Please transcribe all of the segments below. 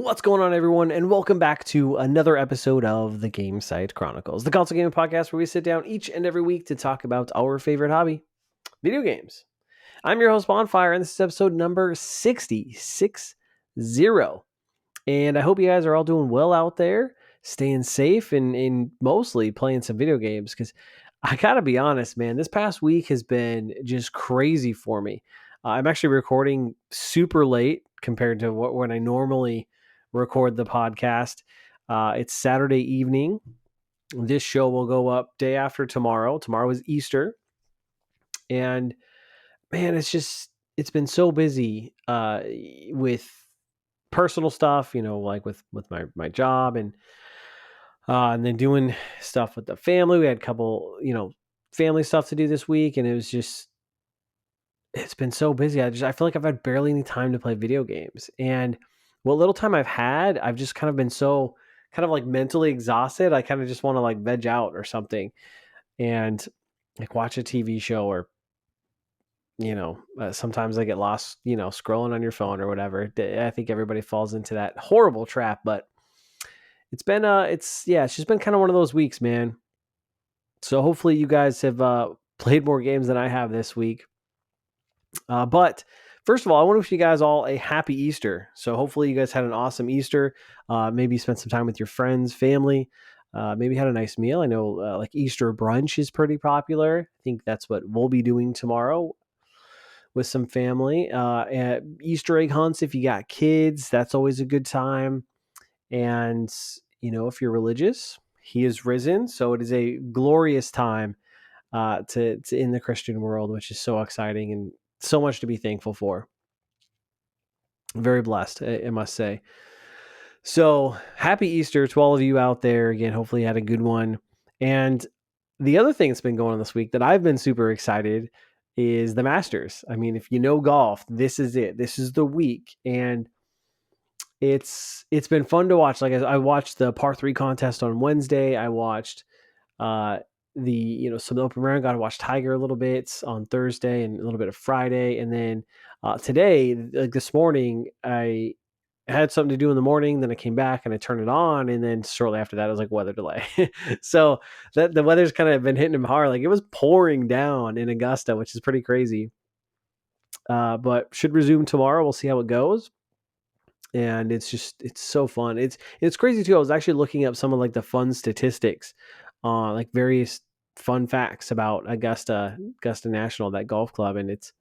What's going on, everyone, and welcome back to another episode of the Gamecite Chronicles, the console gaming podcast where we sit down each and every week to talk about our favorite hobby, video games. I'm your host, Bonfire, and this is episode number 660. And I hope you guys are all doing well out there, staying safe, and mostly playing some video games, because I gotta be honest, man, this past week has been just crazy for me. I'm actually recording super late compared to when I normally record the podcast. It's Saturday evening. This show will go up day after tomorrow. Tomorrow is Easter. And man, it's been so busy with personal stuff, like with my job and then doing stuff with the family. We had a couple, family stuff to do this week, and it's been so busy. I feel like I've had barely any time to play video games. And what little time I've had, I've just kind of been so kind of like mentally exhausted. I kind of just want to like veg out or something and like watch a TV show or sometimes I get lost, scrolling on your phone or whatever. I think everybody falls into that horrible trap, but it's just been kind of one of those weeks, man. So hopefully you guys have played more games than I have this week. But first of all, I want to wish you guys all a happy Easter. So hopefully you guys had an awesome Easter. Maybe spent some time with your friends, family. Maybe had a nice meal. I know like Easter brunch is pretty popular. I think that's what we'll be doing tomorrow with some family. Easter egg hunts, if you got kids, that's always a good time. And, if you're religious, he is risen. So it is a glorious time to in the Christian world, which is so exciting and so much to be thankful for. Very blessed, I must say. So happy Easter to all of you out there. Again, hopefully you had a good one. And the other thing that's been going on this week that I've been super excited is the Masters. I mean, if you know golf, this is it. This is the week. And it's been fun to watch. Like I watched the par 3 contest on Wednesday. I watched some of the open round. Got to watch Tiger a little bit on Thursday and a little bit of Friday. And then today, like this morning, I had something to do in the morning. Then I came back and I turned it on. And then shortly after that, it was like weather delay. So that the weather's kind of been hitting him hard. Like it was pouring down in Augusta, which is pretty crazy. But should resume tomorrow. We'll see how it goes. And it's so fun. It's crazy too. I was actually looking up some of like the fun statistics, like various fun facts about Augusta National, that golf club, and it's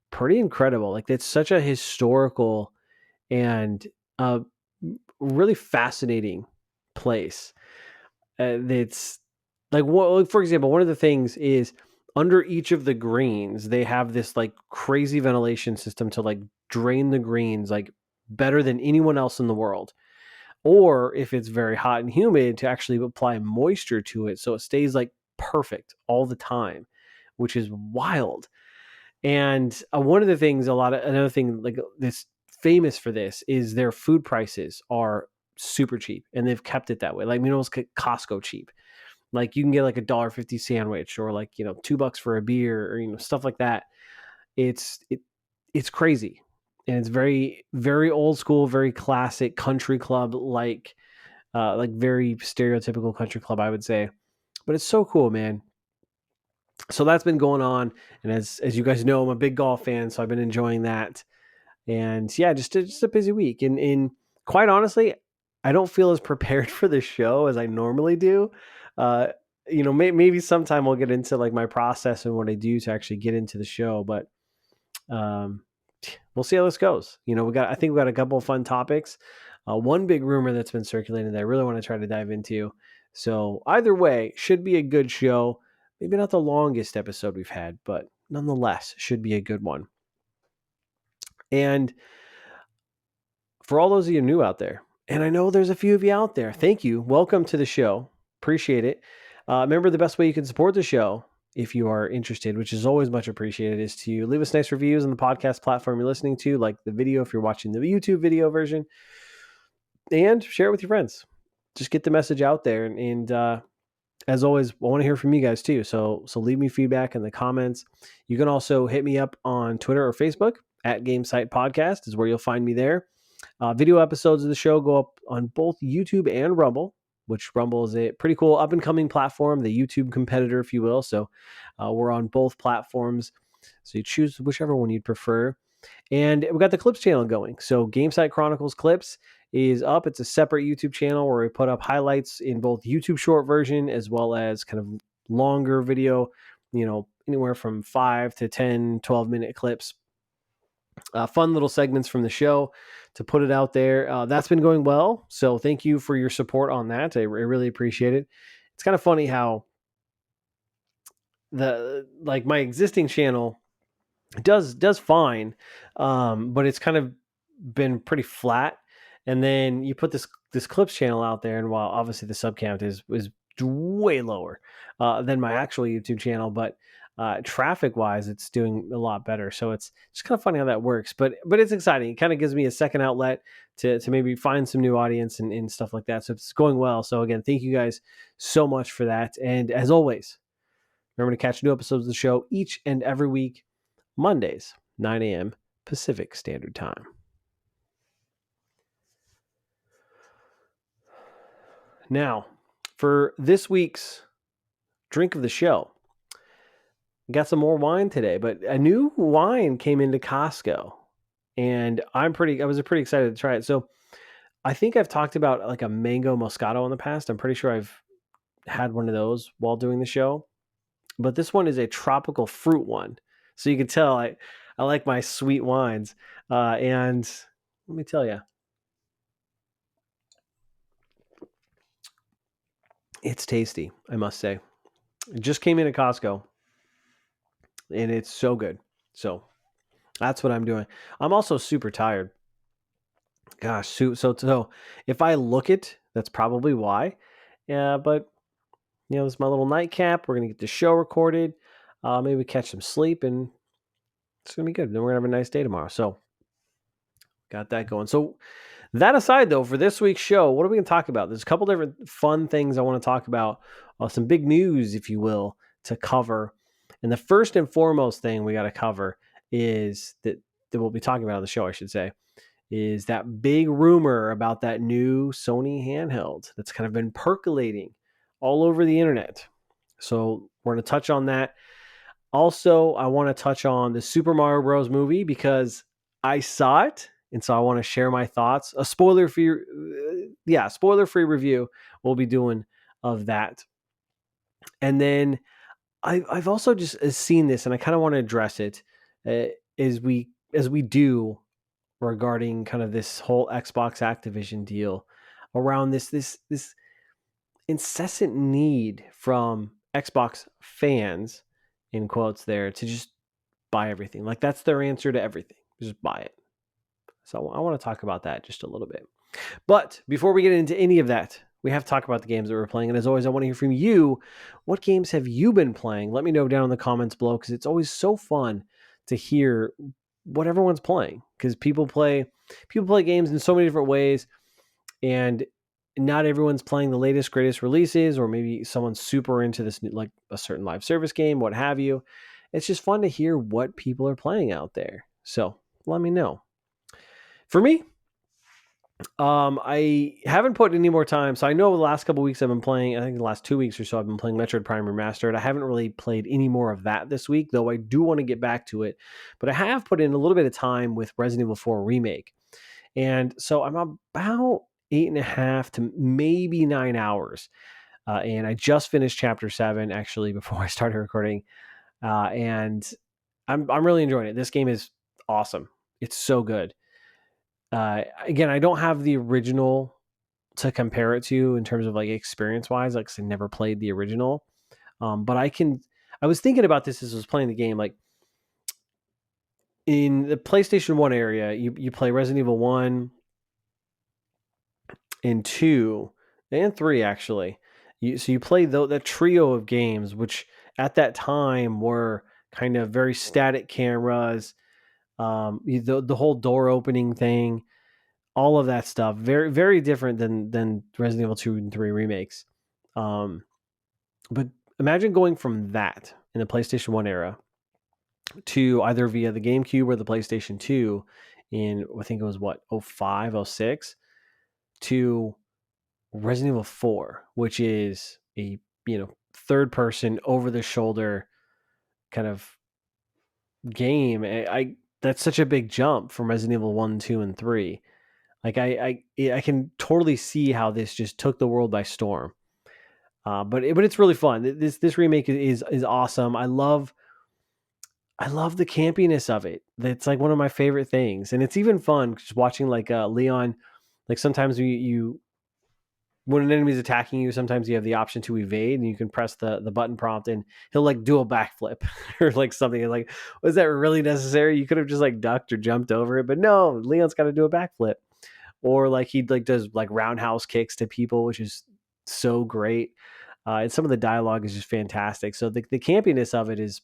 pretty incredible. Like it's such a historical and really fascinating place. It's like for example, one of the things is under each of the greens they have this like crazy ventilation system to like drain the greens like better than anyone else in the world. Or if it's very hot and humid, to actually apply moisture to it so it stays like perfect all the time, which is wild. And one of the things, another thing like this famous for this is their food prices are super cheap, and they've kept it that way. Like almost Costco cheap. Like you can get like $1.50 sandwich or like $2 for a beer or stuff like that. It's crazy. And it's very, very old school, very classic country club, like very stereotypical country club, I would say. But it's so cool, man. So that's been going on, and as you guys know, I'm a big golf fan, so I've been enjoying that. And yeah, just a busy week. And quite honestly, I don't feel as prepared for the show as I normally do. Maybe sometime we'll get into like my process and what I do to actually get into the show, but we'll see how this goes. I think we got a couple of fun topics. One big rumor that's been circulating that I really want to try to dive into. So either way, should be a good show. Maybe not the longest episode we've had, but nonetheless, should be a good one. And for all those of you new out there, and I know there's a few of you out there, thank you. Welcome to the show. Appreciate it. Remember, the best way you can support the show, if you are interested, which is always much appreciated, is to leave us nice reviews on the podcast platform you're listening to, like the video if you're watching the YouTube video version, and share it with your friends. Just get the message out there. And as always, I want to hear from you guys too. So leave me feedback in the comments. You can also hit me up on Twitter or Facebook at Gamecite Podcast is where you'll find me there. Video episodes of the show go up on both YouTube and Rumble, which Rumble is a pretty cool up and coming platform, the YouTube competitor, if you will. So we're on both platforms. So you choose whichever one you'd prefer. And we got the Clips channel going. So Gamecite Chronicles Clips is up. It's a separate YouTube channel where we put up highlights in both YouTube short version as well as kind of longer video, anywhere from 5 to 10, 12-minute clips. Fun little segments from the show to put it out there. That's been going well. So thank you for your support on that. I really appreciate it. It's kind of funny how my existing channel does fine, but it's kind of been pretty flat. And then you put this Clips channel out there, and while obviously the sub count is way lower than my actual YouTube channel, but traffic wise, it's doing a lot better. So it's just kind of funny how that works, but it's exciting. It kind of gives me a second outlet to maybe find some new audience and stuff like that. So it's going well. So again, thank you guys so much for that. And as always, remember to catch new episodes of the show each and every week, Mondays, 9 a.m. Pacific Standard Time. Now, for this week's drink of the show, got some more wine today, but a new wine came into Costco, and I was pretty excited to try it. So I think I've talked about like a mango Moscato in the past. I'm pretty sure I've had one of those while doing the show, but this one is a tropical fruit one. So you can tell I like my sweet wines. And let me tell you, it's tasty, I must say. It just came in at Costco, and it's so good. So that's what I'm doing. I'm also super tired. Gosh, so if I look it, that's probably why. Yeah, but this is my little nightcap. We're gonna get the show recorded. Maybe catch some sleep, and it's gonna be good. Then we're gonna have a nice day tomorrow. So got that going. So that aside, though, for this week's show, what are we going to talk about? There's a couple different fun things I want to talk about, some big news, if you will, to cover. And the first and foremost thing we got to cover is that we'll be talking about on the show, I should say, is that big rumor about that new Sony handheld that's kind of been percolating all over the internet. So we're going to touch on that. Also, I want to touch on the Super Mario Bros. Movie because I saw it, and so I want to share my thoughts. A spoiler-free review we'll be doing of that. And then I've also just seen this, and I kind of want to address it as we do regarding kind of this whole Xbox Activision deal around this incessant need from Xbox fans, in quotes there, to just buy everything. Like that's their answer to everything. Just buy it. So I want to talk about that just a little bit. But before we get into any of that, we have to talk about the games that we're playing. And as always, I want to hear from you. What games have you been playing? Let me know down in the comments below, because it's always so fun to hear what everyone's playing. Because people play games in so many different ways, and not everyone's playing the latest, greatest releases, or maybe someone's super into this, like a certain live service game, what have you. It's just fun to hear what people are playing out there. So let me know. For me, I haven't put any more time. So I know the last couple weeks I've been playing, I think the last 2 weeks or so, I've been playing Metroid Prime Remastered. I haven't really played any more of that this week, though I do want to get back to it. But I have put in a little bit of time with Resident Evil 4 Remake. And so I'm about 8.5 to maybe 9 hours. And I just finished Chapter 7, actually, before I started recording. And I'm really enjoying it. This game is awesome. It's so good. Again, I don't have the original to compare it to in terms of like experience wise, like 'cause I never played the original. But I was thinking about this as I was playing the game. Like in the PlayStation 1 area, you play Resident Evil 1 and 2 and 3 actually. So you play that trio of games, which at that time were kind of very static cameras, the whole door opening thing, all of that stuff, very very different than Resident Evil 2 and 3 remakes. But imagine going from that in the PlayStation 1 era to either via the GameCube or the PlayStation 2 in, I think it was what, 05, 06, to Resident Evil 4, which is a, third person over the shoulder kind of game. That's such a big jump from Resident Evil 1, 2, and 3. Like I can totally see how this just took the world by storm. But it's really fun. This remake is awesome. I love the campiness of it. That's like one of my favorite things, and it's even fun just watching like Leon. Like sometimes you when an enemy's attacking you, sometimes you have the option to evade, and you can press the button prompt, and he'll like do a backflip or like something. Like, was that really necessary? You could have just like ducked or jumped over it, but no, Leon's got to do a backflip. Or like he like does like roundhouse kicks to people, which is so great. And some of the dialogue is just fantastic. So the campiness of it is,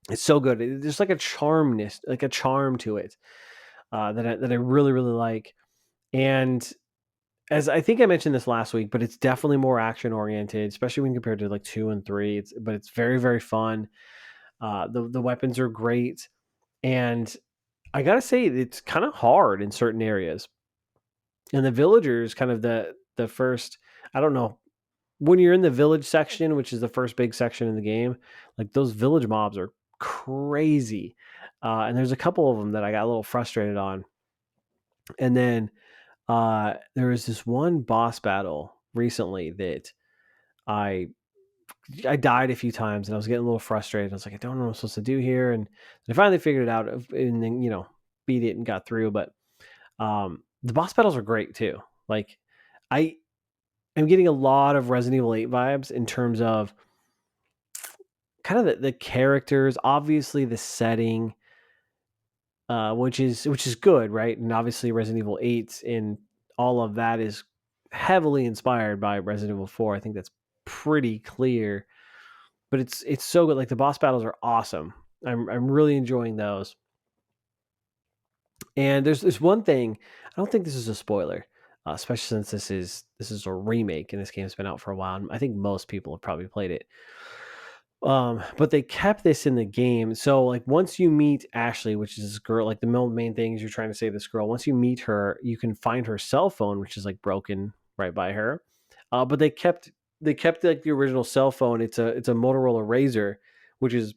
it's so good. There's like a charm to it that I really really like. And as I think I mentioned this last week, but it's definitely more action oriented, especially when compared to like 2 and 3. But it's very very fun. The weapons are great, and I gotta say it's kind of hard in certain areas. And the villagers, kind of the first, I don't know, when you're in the village section, which is the first big section in the game, like those village mobs are crazy. And there's a couple of them that I got a little frustrated on. And then there was this one boss battle recently that I I died a few times, and I was getting a little frustrated. I was like, I don't know what I'm supposed to do here, and I finally figured it out, and then beat it and got through. But the boss battles are great too. Like I am getting a lot of Resident Evil 8 vibes in terms of kind of the characters, obviously the setting, which is good, right? And obviously Resident Evil 8 and all of that is heavily inspired by Resident Evil 4. I think that's pretty clear. But it's so good. Like the boss battles are awesome. I'm really enjoying those. And there's one thing. I don't think this is a spoiler, especially since this is a remake and this game's been out for a while. And I think most people have probably played it. But they kept this in the game. So like once you meet Ashley, which is this girl, like the main thing is you're trying to save this girl. Once you meet her, you can find her cell phone, which is like broken right by her. But they kept like the original cell phone. It's a Motorola Razr, which is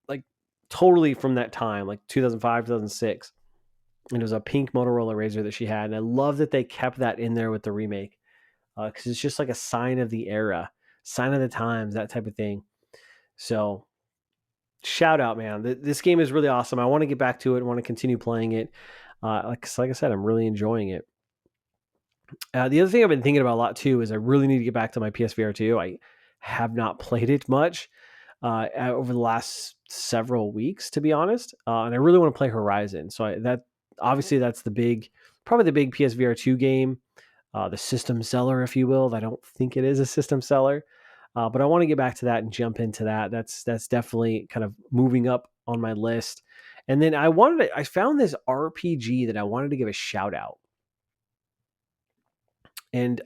like totally from that time, like 2005, 2006. And it was a pink Motorola Razr that she had. And I love that they kept that in there with the remake, because it's just like a sign of the era, sign of the times, that type of thing. So shout out, man. This game is really awesome. I want to get back to it. I want to continue playing it. Like I said, I'm really enjoying it. The other thing I've been thinking about a lot too is I really need to get back to my PSVR 2. I have not played it much over the last several weeks, to be honest, and I really want to play Horizon. So that's probably the big PSVR 2 game, the system seller, if you will. I don't think it is a system seller, but I want to get back to that and jump into that. That's definitely kind of moving up on my list. And then I found this RPG that I wanted to give a shout out. And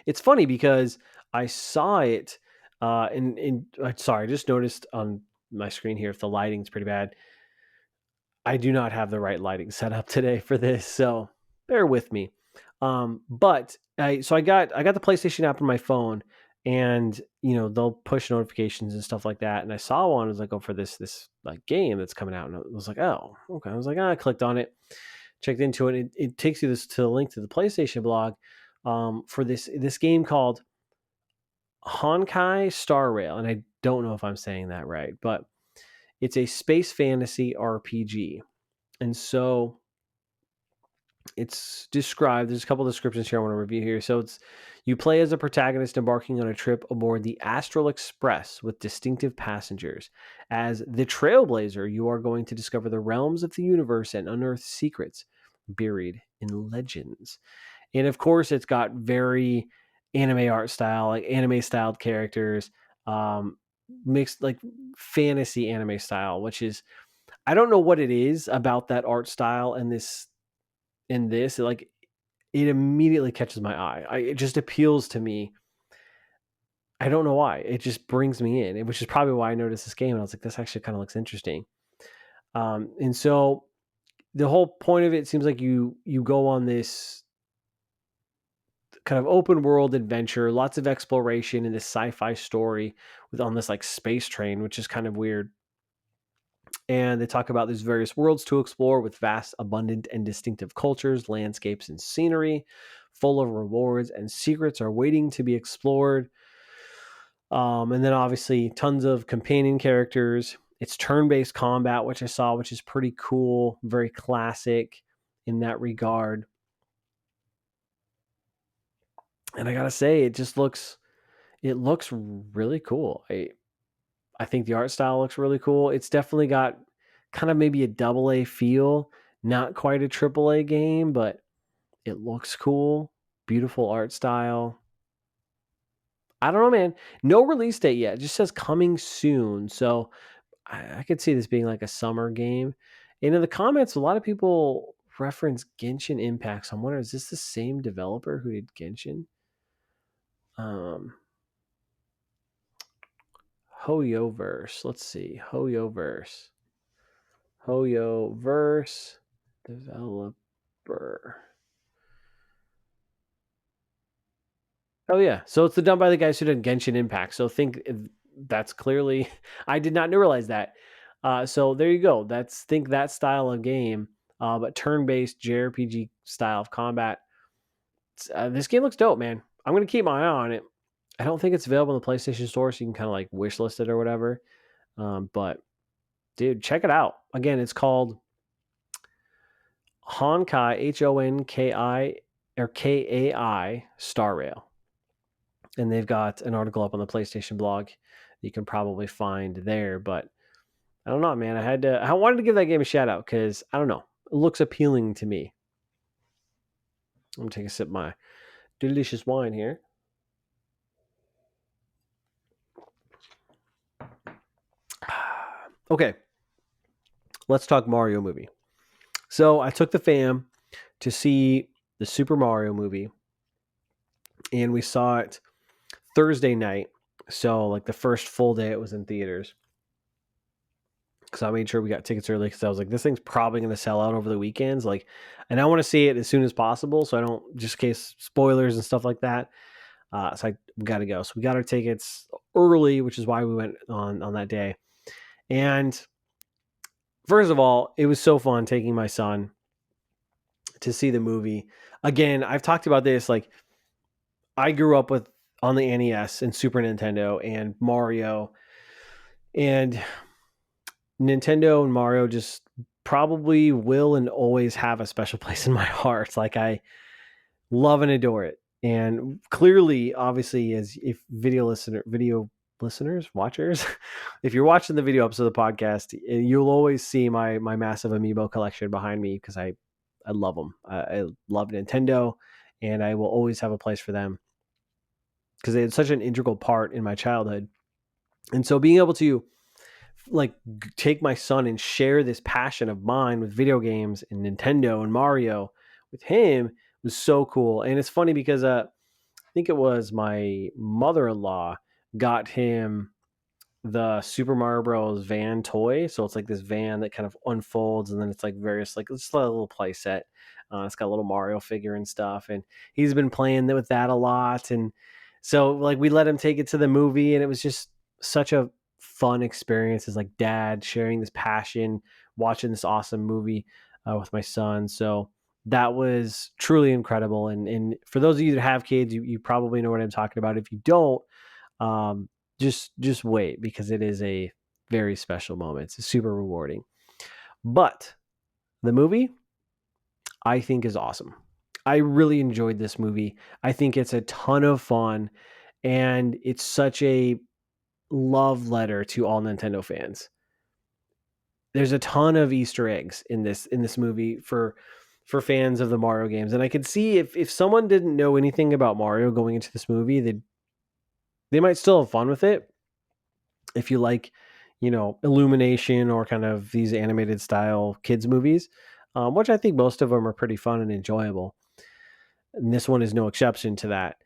it's funny because I saw it, sorry, I just noticed on my screen here, if the lighting's pretty bad, I do not have the right lighting set up today for this, so bear with me. But I got the PlayStation app on my phone, and they'll push notifications and stuff like that. And I saw one, I was like, oh, for this like game that's coming out, and I was like, oh, okay. I was like, I clicked on it, checked into it. It takes you to the link to the PlayStation blog, for this game called Honkai Star Rail, and I don't know if I'm saying that right, but it's a space fantasy RPG. And so it's described, there's a couple of descriptions here I want to review here. So you play as a protagonist embarking on a trip aboard the Astral Express with distinctive passengers. As the Trailblazer, you are going to discover the realms of the universe and unearth secrets buried in legends. And of course, it's got very anime art style, like anime styled characters, mixed like fantasy anime style, which is, I don't know what it is about that art style and this, like it immediately catches my eye. It just appeals to me. I don't know why. It just brings me in, which is probably why I noticed this game. And I was like, this actually kind of looks interesting. And so the whole point of it seems like you go on this kind of open world adventure, lots of exploration in this sci-fi story with on this like space train, which is kind of weird. And they talk about these various worlds to explore with vast, abundant, and distinctive cultures, landscapes, and scenery, full of rewards and secrets are waiting to be explored. And then obviously tons of companion characters. It's turn-based combat, which I saw, which is pretty cool, very classic in that regard. And I gotta say, it looks really cool. I think the art style looks really cool. It's definitely got kind of maybe a double A feel, not quite a triple A game, but it looks cool. Beautiful art style. I don't know, man. No release date yet. It just says coming soon. So I could see this being like a summer game. And in the comments, a lot of people reference Genshin Impact. So I'm wondering, is this the same developer who did Genshin? Hoyoverse. Let's see. Hoyoverse developer. Oh yeah. So it's done by the guys who did Genshin Impact. So think that's clearly I did not realize that. So there you go. Think that style of game, but turn-based JRPG style of combat. This game looks dope, man. I'm gonna keep my eye on it. I don't think it's available in the PlayStation Store, so you can kind of like wishlist it or whatever. But dude, check it out. Again, it's called Honkai, Honki or Kai Star Rail. And they've got an article up on the PlayStation blog you can probably find there. But I don't know, man. I wanted to give that game a shout out because I don't know. It looks appealing to me. I'm gonna take a sip of my delicious wine here. Okay. Let's talk Mario movie. So I took the fam to see the Super Mario movie, and we saw it Thursday night. So like the first full day it was in theaters. Because I made sure we got tickets early because I was like, this thing's probably going to sell out over the weekends. Like, and I want to see it as soon as possible. So I don't, just in case spoilers and stuff like that. So we got to go. So we got our tickets early, which is why we went on that day. And first of all, it was so fun taking my son to see the movie. Again, I've talked about this. Like, I grew up with on the NES and Super Nintendo and Mario, and Nintendo and Mario just probably will and always have a special place in my heart. Like, I love and adore it. And clearly, obviously, as if video listeners, watchers, if you're watching the video episode of the podcast, you'll always see my massive amiibo collection behind me because I love them. I love Nintendo, and I will always have a place for them because they had such an integral part in my childhood. And so being able to like take my son and share this passion of mine with video games and Nintendo and Mario with him was so cool. And it's funny because I think it was my mother-in-law got him the Super Mario Bros. Van toy. So it's like this van that kind of unfolds, and then it's like various, like it's a little play set. It's got a little Mario figure and stuff, and he's been playing with that a lot. And so like we let him take it to the movie, and it was just such a fun experience as like dad sharing this passion, watching this awesome movie with my son. So that was truly incredible. And for those of you that have kids, you probably know what I'm talking about. If you don't, just wait, because it is a very special moment. It's super rewarding. But the movie, I think, is awesome. I really enjoyed this movie. I think it's a ton of fun, and it's such a love letter to all Nintendo fans. There's a ton of Easter eggs in this movie for fans of the Mario games, and I could see if someone didn't know anything about Mario going into this movie, they might still have fun with it. If you like, Illumination or kind of these animated style kids movies, which I think most of them are pretty fun and enjoyable. And this one is no exception to that.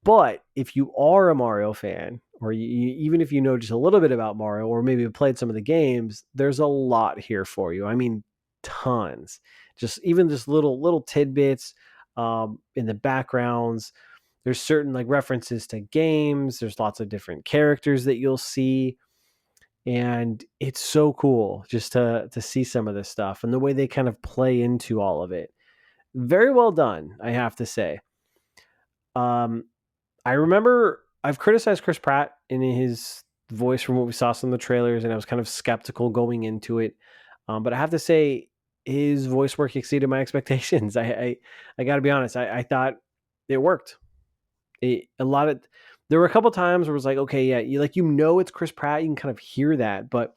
But if you are a Mario fan, or even if you know just a little bit about Mario, or maybe have played some of the games, there's a lot here for you. I mean, tons. Just even just little tidbits in the backgrounds. There's certain like references to games. There's lots of different characters that you'll see, and it's so cool just to see some of this stuff and the way they kind of play into all of it. Very well done, I have to say. I remember I've criticized Chris Pratt in his voice from what we saw some of the trailers, and I was kind of skeptical going into it. But I have to say, his voice work exceeded my expectations. I got to be honest. I thought it worked. There were a couple times where it was like, okay, yeah, it's Chris Pratt. You can kind of hear that, but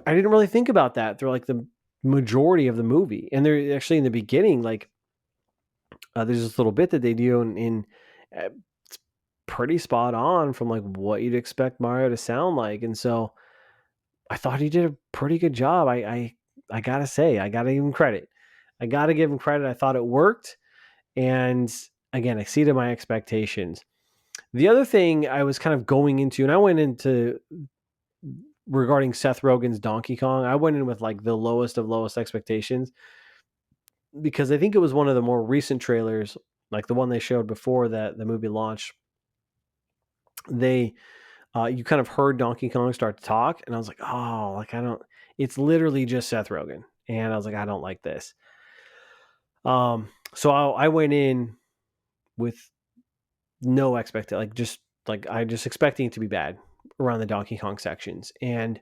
I didn't really think about that through like the majority of the movie. And they're actually in the beginning, like there's this little bit that they do in it's pretty spot on from like what you'd expect Mario to sound like. And so I thought he did a pretty good job. I gotta say, I gotta give him credit. I gotta give him credit. I thought it worked, and again, exceeded my expectations. The other thing I was kind of going into, and I went into regarding Seth Rogen's Donkey Kong, I went in with like the lowest of lowest expectations because I think it was one of the more recent trailers, like the one they showed before that the movie launched. You kind of heard Donkey Kong start to talk, and I was like, oh, like I don't. It's literally just Seth Rogen, and I was like, I don't like this. So I went in with no expectation, I just expecting it to be bad around the Donkey Kong sections, and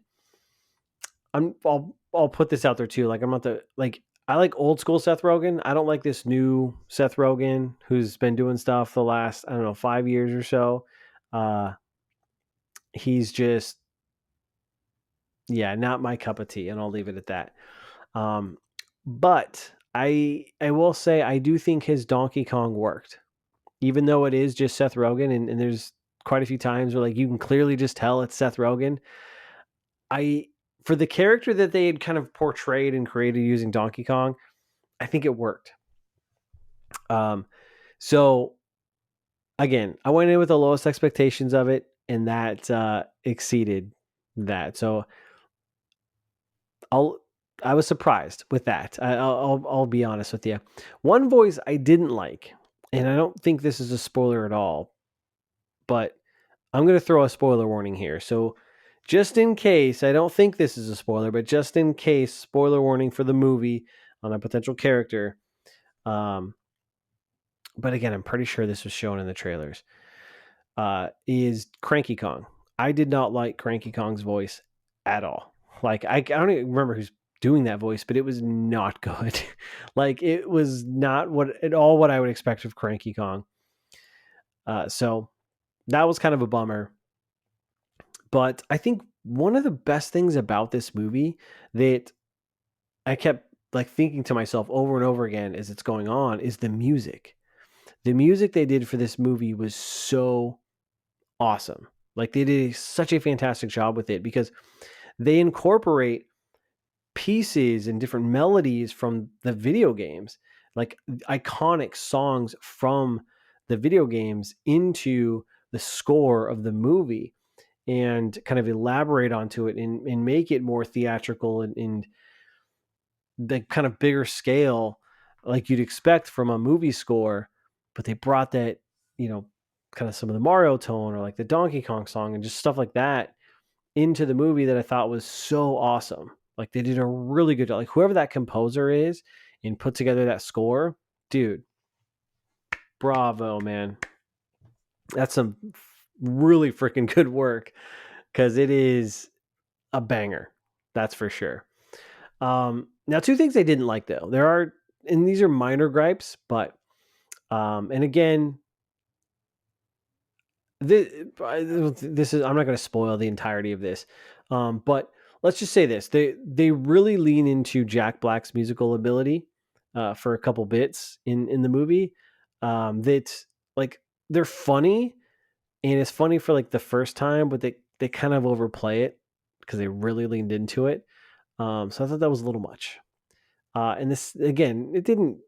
I'll put this out there too. Like I'm not the like I like old school Seth Rogen. I don't like this new Seth Rogen who's been doing stuff the last, I don't know, 5 years or so. He's just, yeah, not my cup of tea, and I'll leave it at that. But I will say I do think his Donkey Kong worked, even though it is just Seth Rogen, and there's quite a few times where like you can clearly just tell it's Seth Rogen. For the character that they had kind of portrayed and created using Donkey Kong, I think it worked. So again, I went in with the lowest expectations of it, and that exceeded that. So I was surprised with that. I'll be honest with you. One voice I didn't like, and I don't think this is a spoiler at all, but I'm going to throw a spoiler warning here. So just in case, I don't think this is a spoiler, but just in case, spoiler warning for the movie on a potential character. But again, I'm pretty sure this was shown in the trailers. Is Cranky Kong. I did not like Cranky Kong's voice at all. Like I don't even remember who's doing that voice, but it was not good. Like it was not what I would expect of Cranky Kong. So that was kind of a bummer. But I think one of the best things about this movie that I kept like thinking to myself over and over again as it's going on is the music. The music they did for this movie was so awesome. Like they did such a fantastic job with it because they incorporate pieces and different melodies from the video games, like iconic songs from the video games into the score of the movie, and kind of elaborate onto it and make it more theatrical and the kind of bigger scale like you'd expect from a movie score. But they brought that, kind of some of the Mario tone or like the Donkey Kong song and just stuff like that into the movie that I thought was so awesome. Like they did a really good job. Like whoever that composer is and put together that score, dude, bravo, man. That's some really freaking good work because it is a banger. That's for sure. Now, two things I didn't like though. And these are minor gripes, but and again, this is, I'm not going to spoil the entirety of this, but let's just say this: they really lean into Jack Black's musical ability for a couple bits in the movie. That like they're funny, and it's funny for like the first time, but they kind of overplay it because they really leaned into it. So I thought that was a little much. And this again, it didn't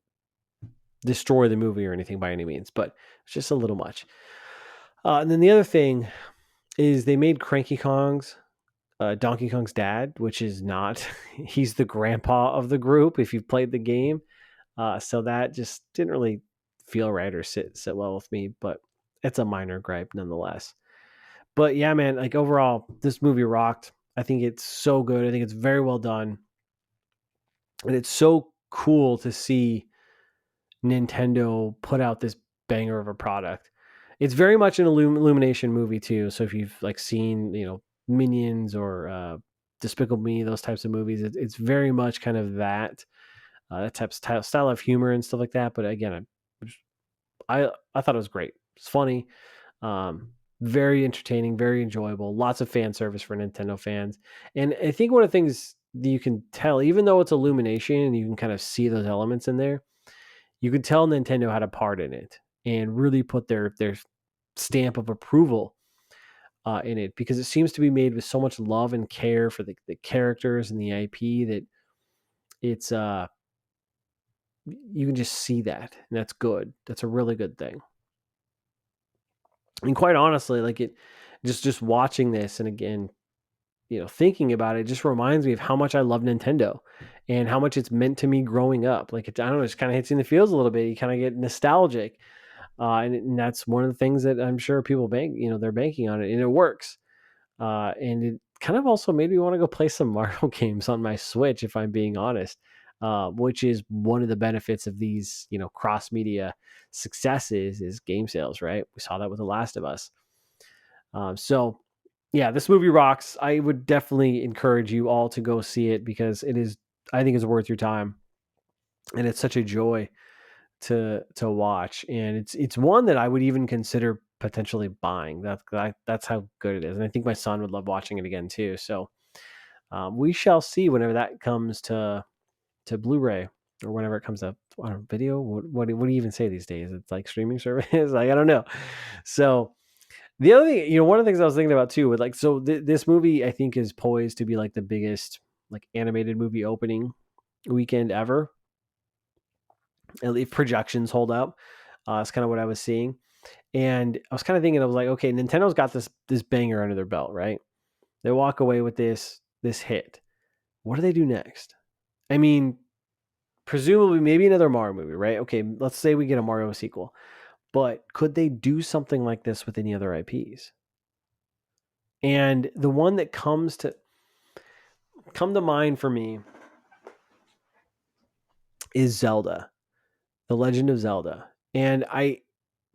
destroy the movie or anything by any means, but it's just a little much. And then the other thing is they made Cranky Kongs Donkey Kong's dad, which is not. He's the grandpa of the group. If you've played the game, so that just didn't really feel right or sit well with me. But it's a minor gripe nonetheless. But yeah, man, like overall, this movie rocked. I think it's so good. I think it's very well done, and it's so cool to see Nintendo put out this banger of a product. It's very much an Illumination movie too. So if you've like seen, Minions or Despicable Me, those types of movies, it's very much kind of that type of style of humor and stuff like that. But again, I thought it was great. It's funny, very entertaining, very enjoyable. Lots of fan service for Nintendo fans, and I think one of the things that you can tell, even though it's Illumination and you can kind of see those elements in there, you could tell Nintendo had a part in it and really put their stamp of approval in it, because it seems to be made with so much love and care for the characters and the IP that it's you can just see that, and that's good. That's a really good thing. And quite honestly, like it, just watching this and again, thinking about it just reminds me of how much I love Nintendo and how much it's meant to me growing up. Like I don't know, it just kind of hits you in the feels a little bit. You kind of get nostalgic, and that's one of the things that I'm sure people they're banking on it, and it works. And it kind of also made me want to go play some Mario games on my Switch, if I'm being honest, which is one of the benefits of these, cross media successes is game sales, right? We saw that with The Last of Us. So yeah, this movie rocks. I would definitely encourage you all to go see it because I think it's worth your time, and it's such a joy to watch, and it's one that I would even consider potentially buying. That's how good it is, and I think my son would love watching it again too. So we shall see whenever that comes to Blu-ray or whenever it comes up on video. What do you even say these days? It's like streaming service. Like I don't know. So the other thing, one of the things I was thinking about too, with like this movie I think is poised to be like the biggest like animated movie opening weekend ever. If projections hold up, it's kind of what I was seeing. And I was kind of thinking, I was like, okay, Nintendo's got this banger under their belt, right? They walk away with this hit. What do they do next? I mean, presumably maybe another Mario movie, right? Okay, let's say we get a Mario sequel. But could they do something like this with any other IPs? And the one that come to mind for me is Zelda, The Legend of Zelda. And I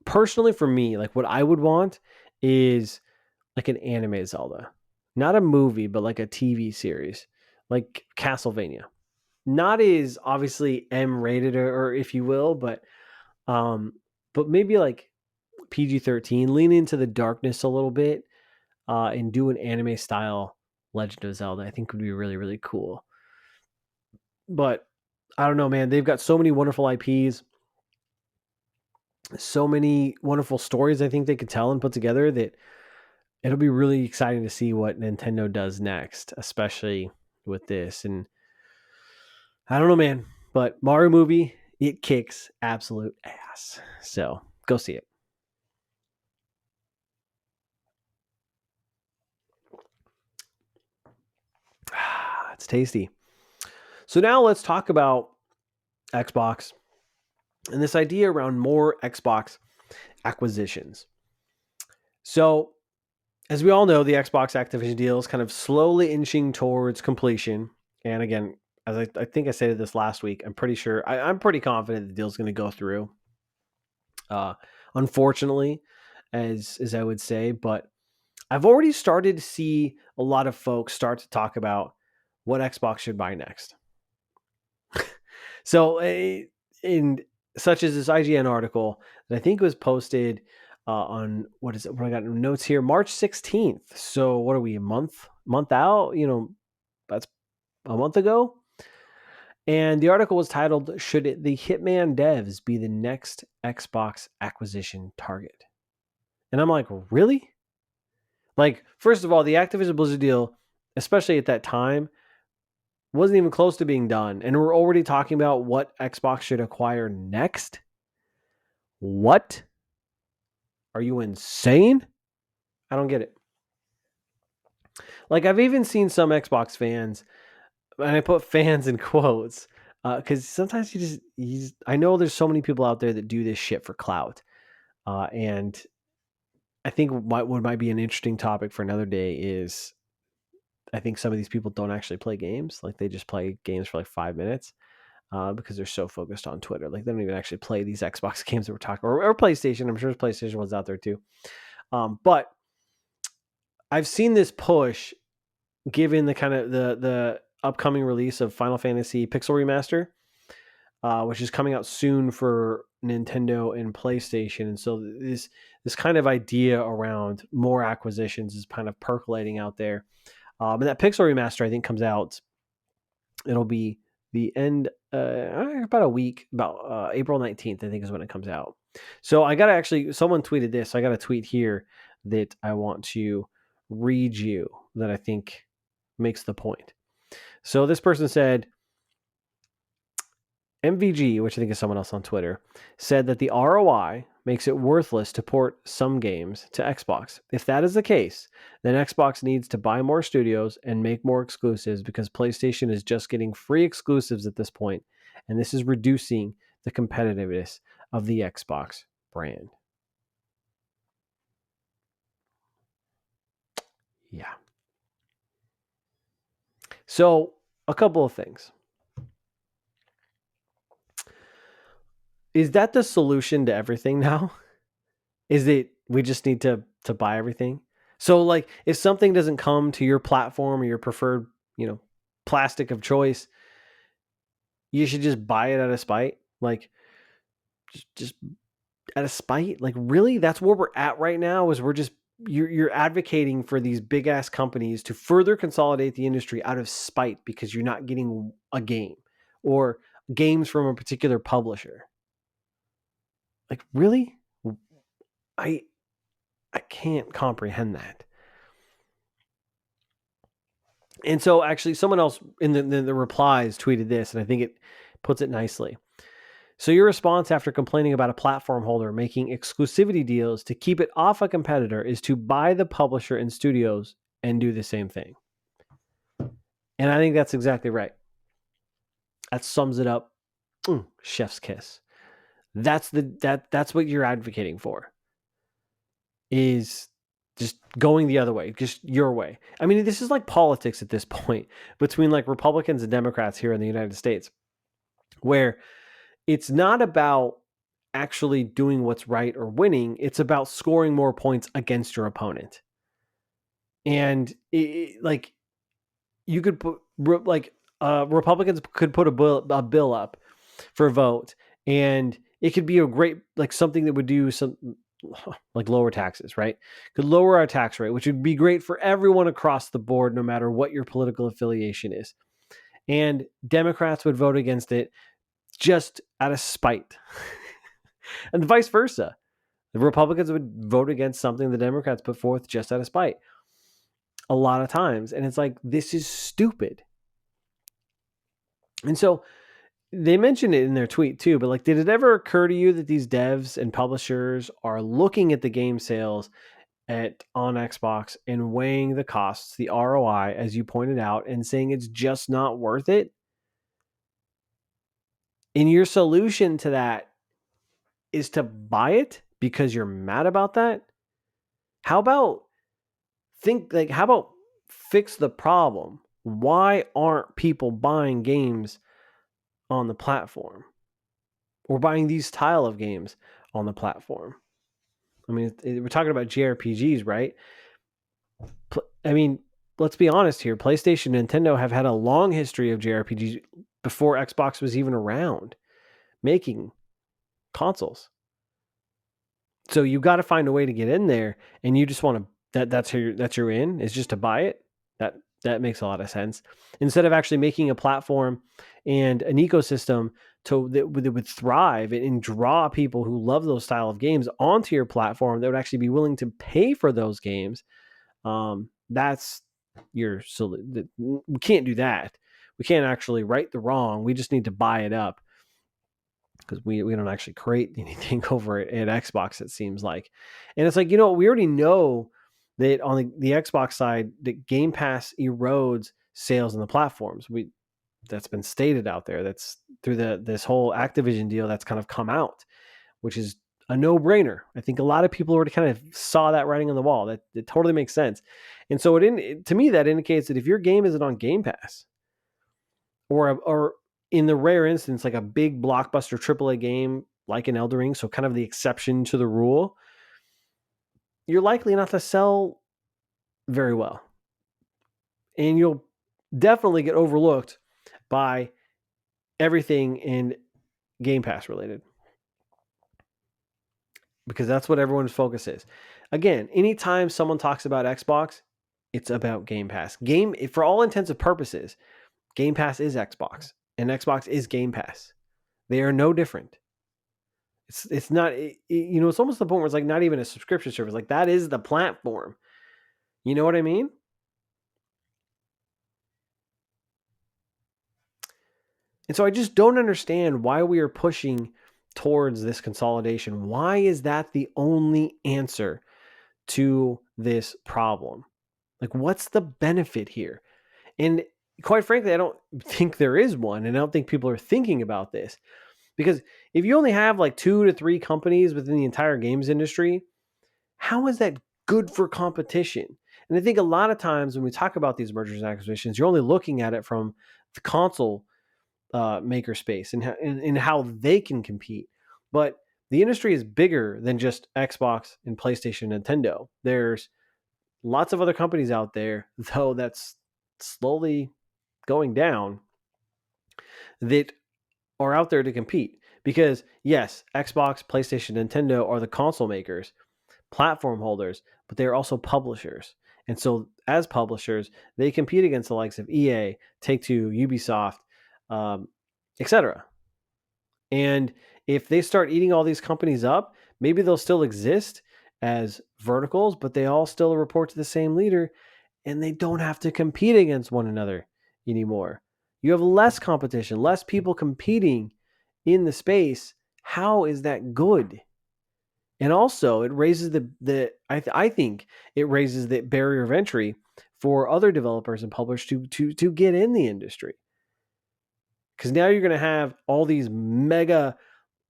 personally, for me, like what I would want is like an anime Zelda, not a movie, but like a TV series, like Castlevania. Not as obviously M-rated or if you will, but maybe like PG-13, lean into the darkness a little bit, and do an anime style Legend of Zelda. I think would be really, really cool. But I don't know, man. They've got so many wonderful IPs, so many wonderful stories I think they could tell and put together that it'll be really exciting to see what Nintendo does next, especially with this. And I don't know, man, but Mario movie, it kicks absolute ass. So go see it. It's tasty. So now let's talk about Xbox and this idea around more Xbox acquisitions. So, as we all know, the Xbox Activision deal is kind of slowly inching towards completion. And again, as I think I said this last week, I'm pretty sure, I'm pretty confident the deal's going to go through. Unfortunately, as I would say, but I've already started to see a lot of folks start to talk about what Xbox should buy next. So, in such as this IGN article that I think was posted on what is it? What I got notes here, March 16th. So, what are we, a month out? That's a month ago. And the article was titled, "Should the Hitman devs be the next Xbox acquisition target?" And I'm like, really? Like, first of all, the Activision Blizzard deal, especially at that time, wasn't even close to being done. And we're already talking about what Xbox should acquire next? What? Are you insane? I don't get it. Like, I've even seen some Xbox fans, and I put fans in quotes, because sometimes I know there's so many people out there that do this shit for clout. And I think what might be an interesting topic for another day is, I think some of these people don't actually play games. Like, they just play games for like 5 minutes, because they're so focused on Twitter. Like, they don't even actually play these Xbox games that we're talking, or PlayStation. I'm sure there's PlayStation ones out there too. But I've seen this push, given the kind of the upcoming release of Final Fantasy Pixel Remaster, which is coming out soon for Nintendo and PlayStation. And so this kind of idea around more acquisitions is kind of percolating out there. And that Pixel Remaster, I think, comes out. It'll be the end, about a week, about April 19th, I think, is when it comes out. So I got to actually, someone tweeted this. So I got a tweet here that I want to read you that I think makes the point. So this person said, MVG, which I think is someone else on Twitter, said that the ROI makes it worthless to port some games to Xbox. If that is the case, then Xbox needs to buy more studios and make more exclusives, because PlayStation is just getting free exclusives at this point, and this is reducing the competitiveness of the Xbox brand. Yeah. So, a couple of things. Is that the solution to everything now? Is it we just need to buy everything? So, like, if something doesn't come to your platform or your preferred, plastic of choice, you should just buy it out of spite. Like, just out of spite. Like, really, that's where we're at right now. Is we're just you're advocating for these big ass companies to further consolidate the industry out of spite, because you're not getting a game or games from a particular publisher. Like, really? I can't comprehend that. And so, actually, someone else in the replies tweeted this, and I think it puts it nicely. So, your response after complaining about a platform holder making exclusivity deals to keep it off a competitor is to buy the publisher and studios and do the same thing. And I think that's exactly right. That sums it up. Chef's kiss. That's what you're advocating for. Is just going the other way, just your way. I mean, this is like politics at this point between like Republicans and Democrats here in the United States, where it's not about actually doing what's right or winning. It's about scoring more points against your opponent. And like, you could put Republicans could put a bill up for a vote, and it could be a great, like, something that would do some, like, lower taxes, right? Could lower our tax rate, which would be great for everyone across the board, no matter what your political affiliation is. And Democrats would vote against it just out of spite. And vice versa. The Republicans would vote against something the Democrats put forth just out of spite a lot of times. And it's like, this is stupid. And so they mentioned it in their tweet too, but like, did it ever occur to you that these devs and publishers are looking at the game sales on Xbox and weighing the costs, the ROI, as you pointed out, and saying it's just not worth it? And your solution to that is to buy it because you're mad about that? How about fix the problem? Why aren't people buying games on the platform, or buying these style of games on the platform? I mean, we're talking about JRPGs, right? I mean, let's be honest here. PlayStation and Nintendo have had a long history of JRPGs before Xbox was even around making consoles. So you got to find a way to get in there, and you just want to, that's your in, is just to buy it. That makes a lot of sense. Instead of actually making a platform and an ecosystem that would thrive and draw people who love those style of games onto your platform, that would actually be willing to pay for those games. That's your solution. We can't do that. We can't actually right the wrong. We just need to buy it up, because we don't actually create anything over at Xbox, it seems like. And it's like, we already know that on the Xbox side, that Game Pass erodes sales on the platforms. That's been stated out there. That's through this whole Activision deal that's kind of come out, which is a no-brainer. I think a lot of people already kind of saw that writing on the wall. That it totally makes sense. And so to me, that indicates that if your game isn't on Game Pass, or in the rare instance, like a big blockbuster AAA game like an Elden Ring, so kind of the exception to the rule, you're likely not to sell very well. And you'll definitely get overlooked by everything in Game Pass related, because that's what everyone's focus is. Again, anytime someone talks about Xbox, it's about Game Pass. For all intents and purposes, Game Pass is Xbox, and Xbox is Game Pass. They are no different. It's not, it's almost the point where it's like not even a subscription service. Like, that is the platform. You know what I mean? And so I just don't understand why we are pushing towards this consolidation. Why is that the only answer to this problem? Like, what's the benefit here? And quite frankly, I don't think there is one. And I don't think people are thinking about this. Because if you only have like 2 to 3 companies within the entire games industry, how is that good for competition? And I think a lot of times when we talk about these mergers and acquisitions, you're only looking at it from the console maker space and how they can compete. But the industry is bigger than just Xbox and PlayStation and Nintendo. There's lots of other companies out there, though, that's slowly going down, that are out there to compete. Because yes, Xbox, PlayStation, Nintendo are the console makers, platform holders, but they're also publishers. And so as publishers, they compete against the likes of EA, Take-Two, Ubisoft, etc. And if they start eating all these companies up, maybe they'll still exist as verticals, but they all still report to the same leader, and they don't have to compete against one another anymore. You have less competition, less people competing in the space. How is that good? And also, it raises I think it raises the barrier of entry for other developers and publishers to get in the industry. Because now you're going to have all these mega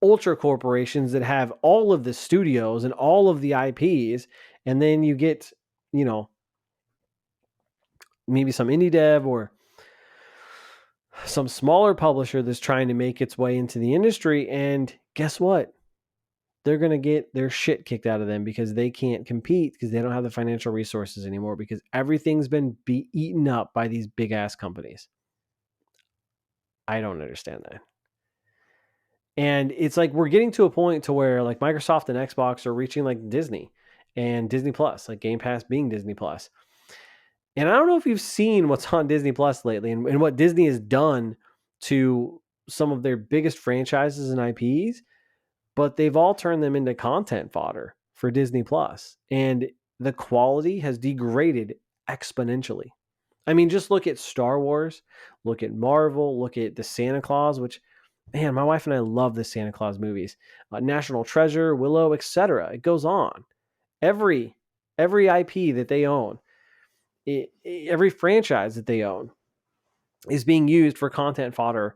ultra corporations that have all of the studios and all of the IPs, and then you get, maybe some indie dev or some smaller publisher that's trying to make its way into the industry, and guess what? They're going to get their shit kicked out of them because they can't compete, because they don't have the financial resources anymore, because everything's been eaten up by these big ass companies. I don't understand that. And it's like we're getting to a point to where like Microsoft and Xbox are reaching like Disney and Disney Plus, like Game Pass being Disney Plus. And I don't know if you've seen what's on Disney Plus lately and what Disney has done to some of their biggest franchises and IPs, but they've all turned them into content fodder for Disney Plus. And the quality has degraded exponentially. I mean, just look at Star Wars, look at Marvel, look at the Santa Claus, which, man, my wife and I love the Santa Claus movies. National Treasure, Willow, etc. It goes on. Every IP that they own, every franchise that they own is being used for content fodder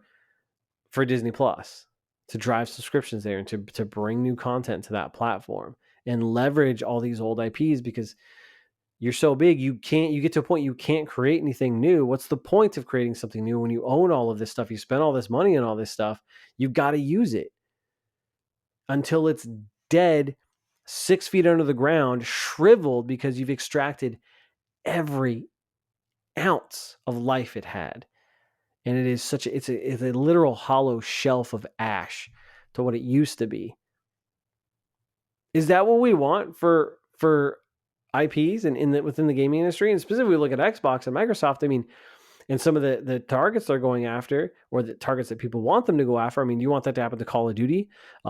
for Disney Plus to drive subscriptions there and to bring new content to that platform and leverage all these old IPs, because you're so big, you get to a point you can't create anything new. What's the point of creating something new when you own all of this stuff? You spend all this money on all this stuff. You've got to use it until it's dead, 6 feet under the ground, shriveled, because you've extracted every ounce of life it had. And it is it's a literal hollow shelf of ash to what it used to be. Is that what we want for IPs and within the gaming industry? And specifically look at Xbox and Microsoft. I mean, and some of the targets they're going after, or the targets that people want them to go after. I mean, do you want that to happen to Call of Duty,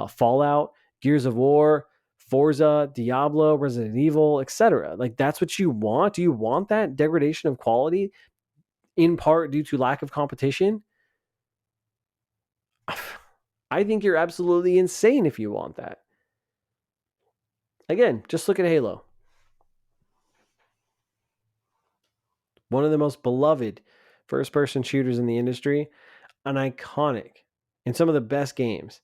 Fallout, Gears of War, Forza, Diablo, Resident Evil, etc.? Like, that's what you want? Do you want that degradation of quality in part due to lack of competition? I think you're absolutely insane if you want that. Again, just look at Halo. one of the most beloved first-person shooters in the industry, an iconic, and some of the best games.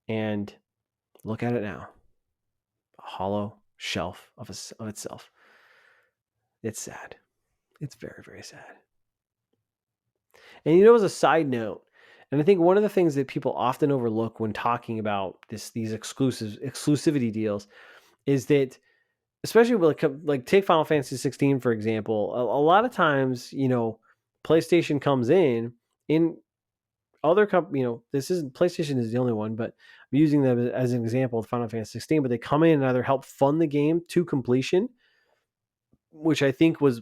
And look at it now, a hollow shelf of itself. It's sad. It's very, very sad. And as a side note, and I think one of the things that people often overlook when talking about these exclusivity deals is that, especially with like take Final Fantasy 16 for example, a lot of times PlayStation comes in other company. This isn't PlayStation is the only one, but I'm using them as an example of Final Fantasy 16. But they come in and either help fund the game to completion, which I think was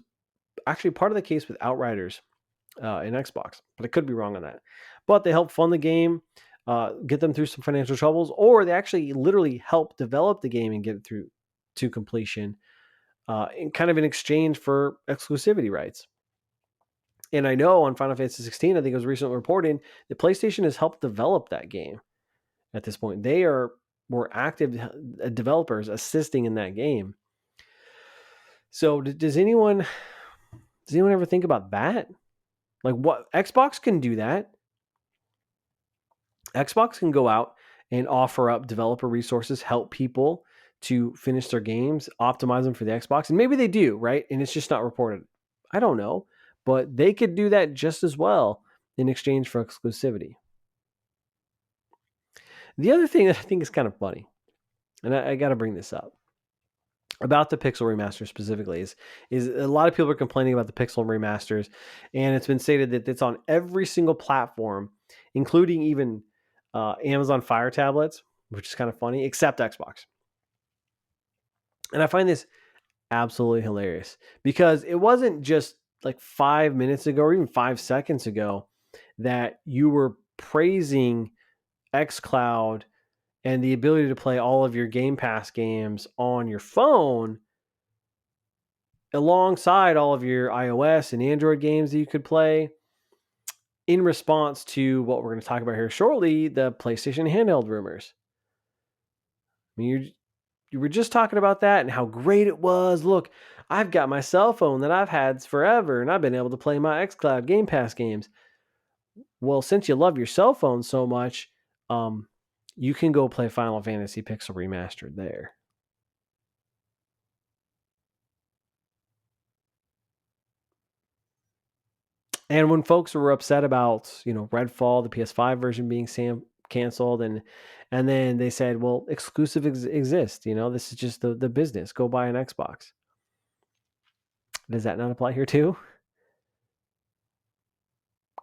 actually part of the case with Outriders in Xbox, but I could be wrong on that. But they help fund the game, get them through some financial troubles, or they actually literally help develop the game and get it through to completion, in kind of in exchange for exclusivity rights. And I know on Final Fantasy 16, I think it was recently reported that PlayStation has helped develop that game at this point. They are more active developers assisting in that game. So does anyone ever think about that? Like, what Xbox can do that. Xbox can go out and offer up developer resources, help people to finish their games, optimize them for the Xbox. And maybe they do, right? And it's just not reported. I don't know. But they could do that just as well in exchange for exclusivity. The other thing that I think is kind of funny, and I got to bring this up, about the Pixel remaster specifically is a lot of people are complaining about the Pixel remasters, and it's been stated that it's on every single platform, including even Amazon Fire tablets, which is kind of funny, except Xbox. And I find this absolutely hilarious because it wasn't just like 5 minutes ago or even 5 seconds ago that you were praising xCloud and the ability to play all of your Game Pass games on your phone alongside all of your iOS and Android games that you could play, in response to what we're going to talk about here shortly, the PlayStation Handheld rumors. I mean, you were just talking about that and how great it was. Look, I've got my cell phone that I've had forever, and I've been able to play my xCloud Game Pass games. Well, since you love your cell phone so much, you can go play Final Fantasy Pixel Remastered there. And when folks were upset about, Redfall, the PS5 version being canceled, and then they said, well, exclusive exist. This is just the business. Go buy an Xbox. Does that not apply here too?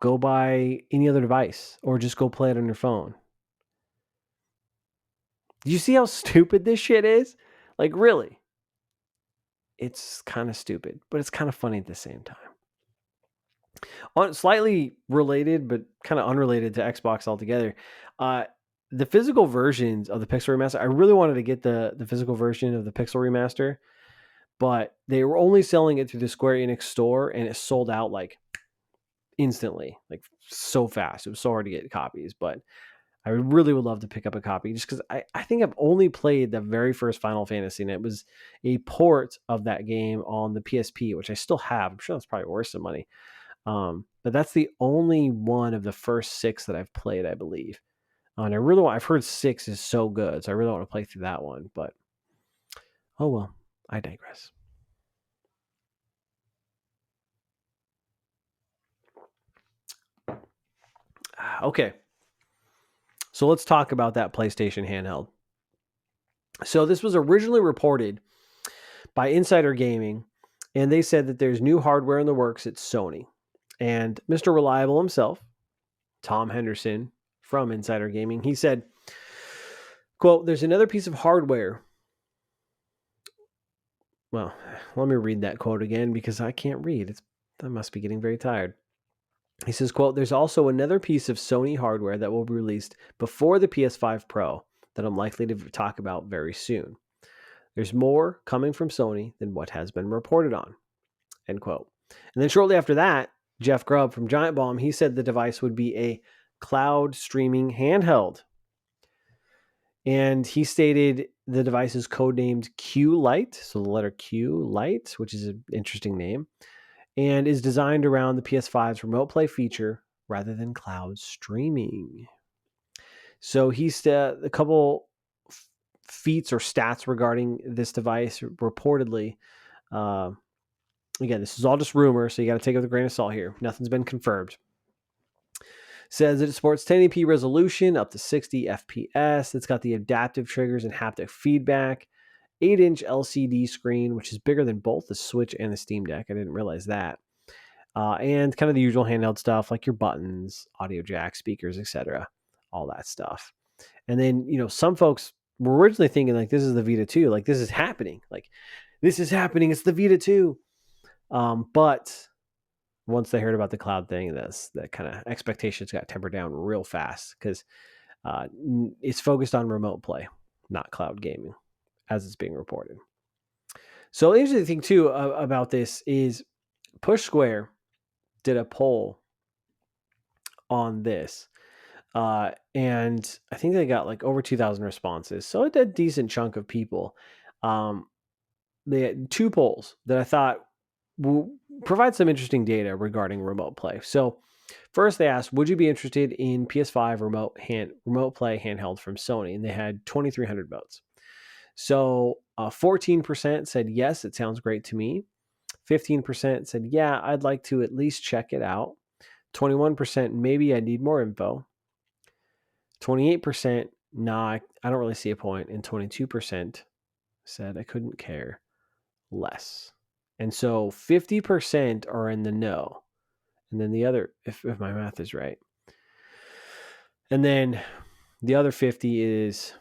Go buy any other device or just go play it on your phone. Do you see how stupid this shit is? Like, really? It's kind of stupid, but it's kind of funny at the same time. Slightly related, but kind of unrelated to Xbox altogether. The physical versions of the Pixel Remaster, I really wanted to get the physical version of the Pixel Remaster, but they were only selling it through the Square Enix store, and it sold out like instantly, like so fast. It was so hard to get copies, but I really would love to pick up a copy just because I think I've only played the very first Final Fantasy, and it was a port of that game on the PSP, which I still have. I'm sure that's probably worth some money. But that's the only one of the first 6 that I've played, I believe. And I've heard 6 is so good, so I really want to play through that one, but oh well, I digress. Okay. So let's talk about that PlayStation handheld. So this was originally reported by Insider Gaming, and they said that there's new hardware in the works at Sony. And Mr. Reliable himself, Tom Henderson from Insider Gaming, he said, quote, "There's another piece of hardware." Well, let me read that quote again because I can't read. I must be getting very tired. He says, quote, "There's also another piece of Sony hardware that will be released before the PS5 Pro that I'm likely to talk about very soon. There's more coming from Sony than what has been reported on," end quote. And then shortly after that, Jeff Grubb from Giant Bomb, he said the device would be a cloud streaming handheld. And he stated the device is codenamed Q Lite, so the letter Q Lite, which is an interesting name. and is designed around the PS5's remote play feature rather than cloud streaming. So he's a couple feats or stats regarding this device reportedly. Again, this is all just rumor, so you got to take it with a grain of salt here. Nothing's been confirmed. Says it supports 1080p resolution up to 60 FPS. It's got the adaptive triggers and haptic feedback. 8-inch LCD screen, which is bigger than both the Switch and the Steam Deck. I didn't realize that. And kind of the usual handheld stuff like your buttons, audio jack, speakers, etc. All that stuff. And then, some folks were originally thinking like this is the Vita 2. Like this is happening. It's the Vita 2. But once they heard about the cloud thing, that kind of expectations got tempered down real fast because it's focused on remote play, not cloud gaming, as it's being reported. So the interesting thing too about this is Push Square did a poll on this, and I think they got like over 2,000 responses. So it's a decent chunk of people. They had 2 polls that I thought will provide some interesting data regarding remote play. So first they asked, would you be interested in PS5 remote play handheld from Sony? And they had 2,300 votes. So 14% said, yes, it sounds great to me. 15% said, yeah, I'd like to at least check it out. 21%, maybe I need more info. 28%, nah, I don't really see a point. And 22% said I couldn't care less. And so 50% are in the no. And then the other, if my math is right. And then the other 50 is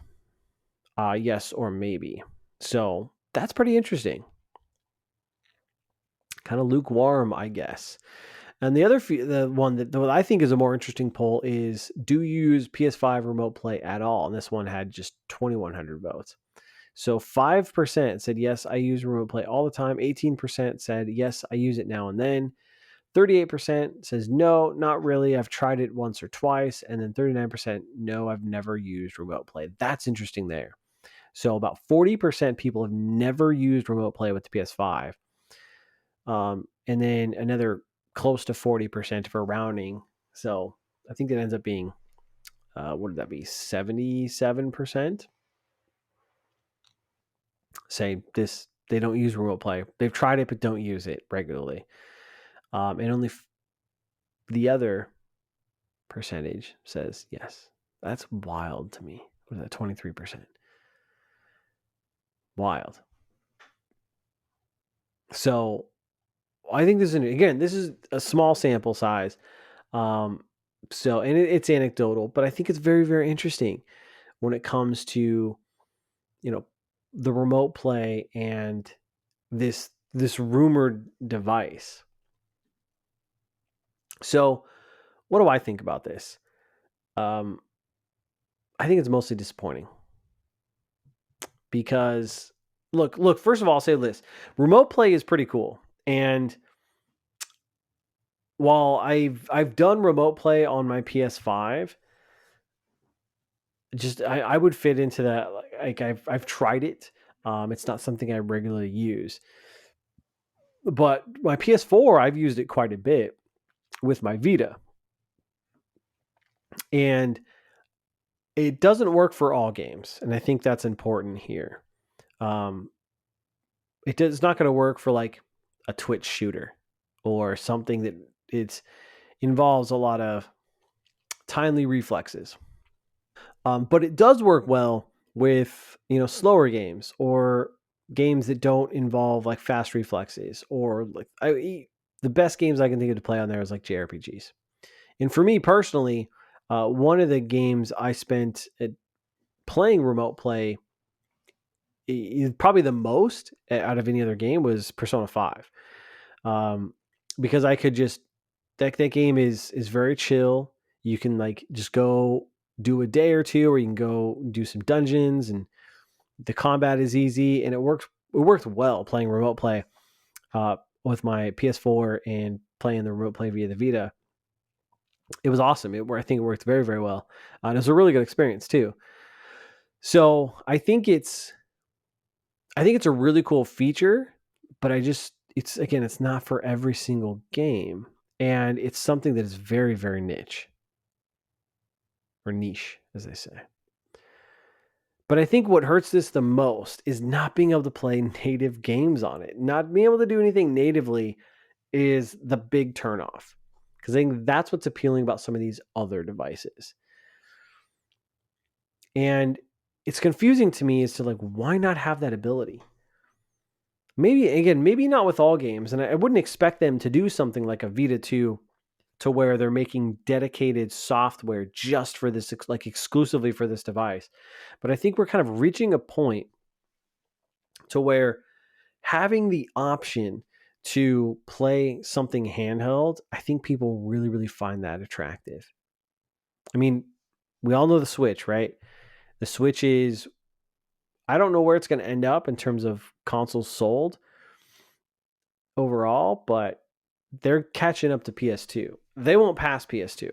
yes or maybe. So that's pretty interesting. Kind of lukewarm, I guess. And the other, the one that I think is a more interesting poll is, do you use PS5 remote play at all? And this one had just 2,100 votes. So 5% said, yes, I use remote play all the time. 18% said, yes, I use it now and then. 38% says, no, not really. I've tried it once or twice. And then 39%, no, I've never used remote play. That's interesting there. So about 40% people have never used remote play with the PS5. And then another close to 40% for rounding. So I think it ends up being, what did that be? 77%? Say this, they don't use remote play. They've tried it, but don't use it regularly. And only the other percentage says yes. That's wild to me. What is that? 23%. Wild. So I think this is a small sample size. So, and it's anecdotal, but I think it's very, very interesting when it comes to, the remote play and this rumored device. So what do I think about this? I think it's mostly disappointing because look, first of all, I'll say this. Remote play is pretty cool. And while I've done remote play on my PS5, just I would fit into that. Like I've tried it. It's not something I regularly use. But my PS4, I've used it quite a bit with my Vita. And it doesn't work for all games. And I think that's important here. It's not going to work for like a Twitch shooter or something that involves a lot of timely reflexes. But it does work well with, slower games or games that don't involve like fast reflexes or like the best games I can think of to play on there is like JRPGs. And for me personally, one of the games I spent playing remote play probably the most out of any other game was Persona 5. Because I could just, that game is very chill. You can like just go do a day or two, or you can go do some dungeons, and the combat is easy, and it worked well playing remote play with my PS4 and playing the remote play via the Vita. It was awesome. I think it worked very, very well. And it was a really good experience too. So I think it's a really cool feature, but it's not for every single game, and it's something that is very, very niche, or niche, as they say. But I think what hurts this the most is not being able to play native games on it. Not being able to do anything natively is the big turnoff, because I think that's what's appealing about some of these other devices. And it's confusing to me as to, like, why not have that ability? Maybe not with all games, and I wouldn't expect them to do something like a Vita 2, to where they're making dedicated software just for this, like exclusively for this device. But I think we're kind of reaching a point to where having the option to play something handheld, I think people really, really find that attractive. I mean, we all know the Switch, right? The Switch is, I don't know where it's going to end up in terms of consoles sold overall, but they're catching up to PS2. They won't pass PS2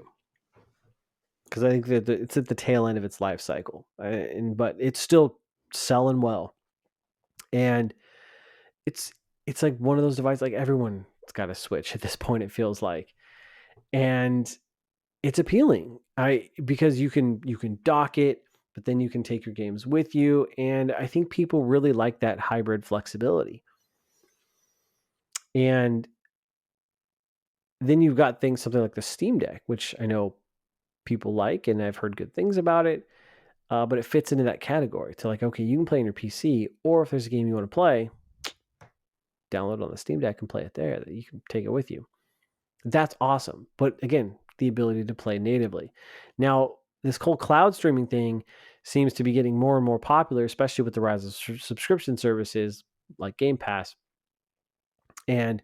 because I think that it's at the tail end of its life cycle, but it's still selling well. And it's like one of those devices, like everyone's got a Switch at this point, it feels like. And it's appealing. Because you can dock it, but then you can take your games with you, and I think people really like that hybrid flexibility. And then you've got something like the Steam Deck, which I know people like, and I've heard good things about it. But it fits into that category to, like, okay, you can play on your PC, or if there's a game you want to play, download it on the Steam Deck and play it there. That you can take it with you. That's awesome. But again, the ability to play natively. Now, this whole cloud streaming thing seems to be getting more and more popular, especially with the rise of subscription services like Game Pass. And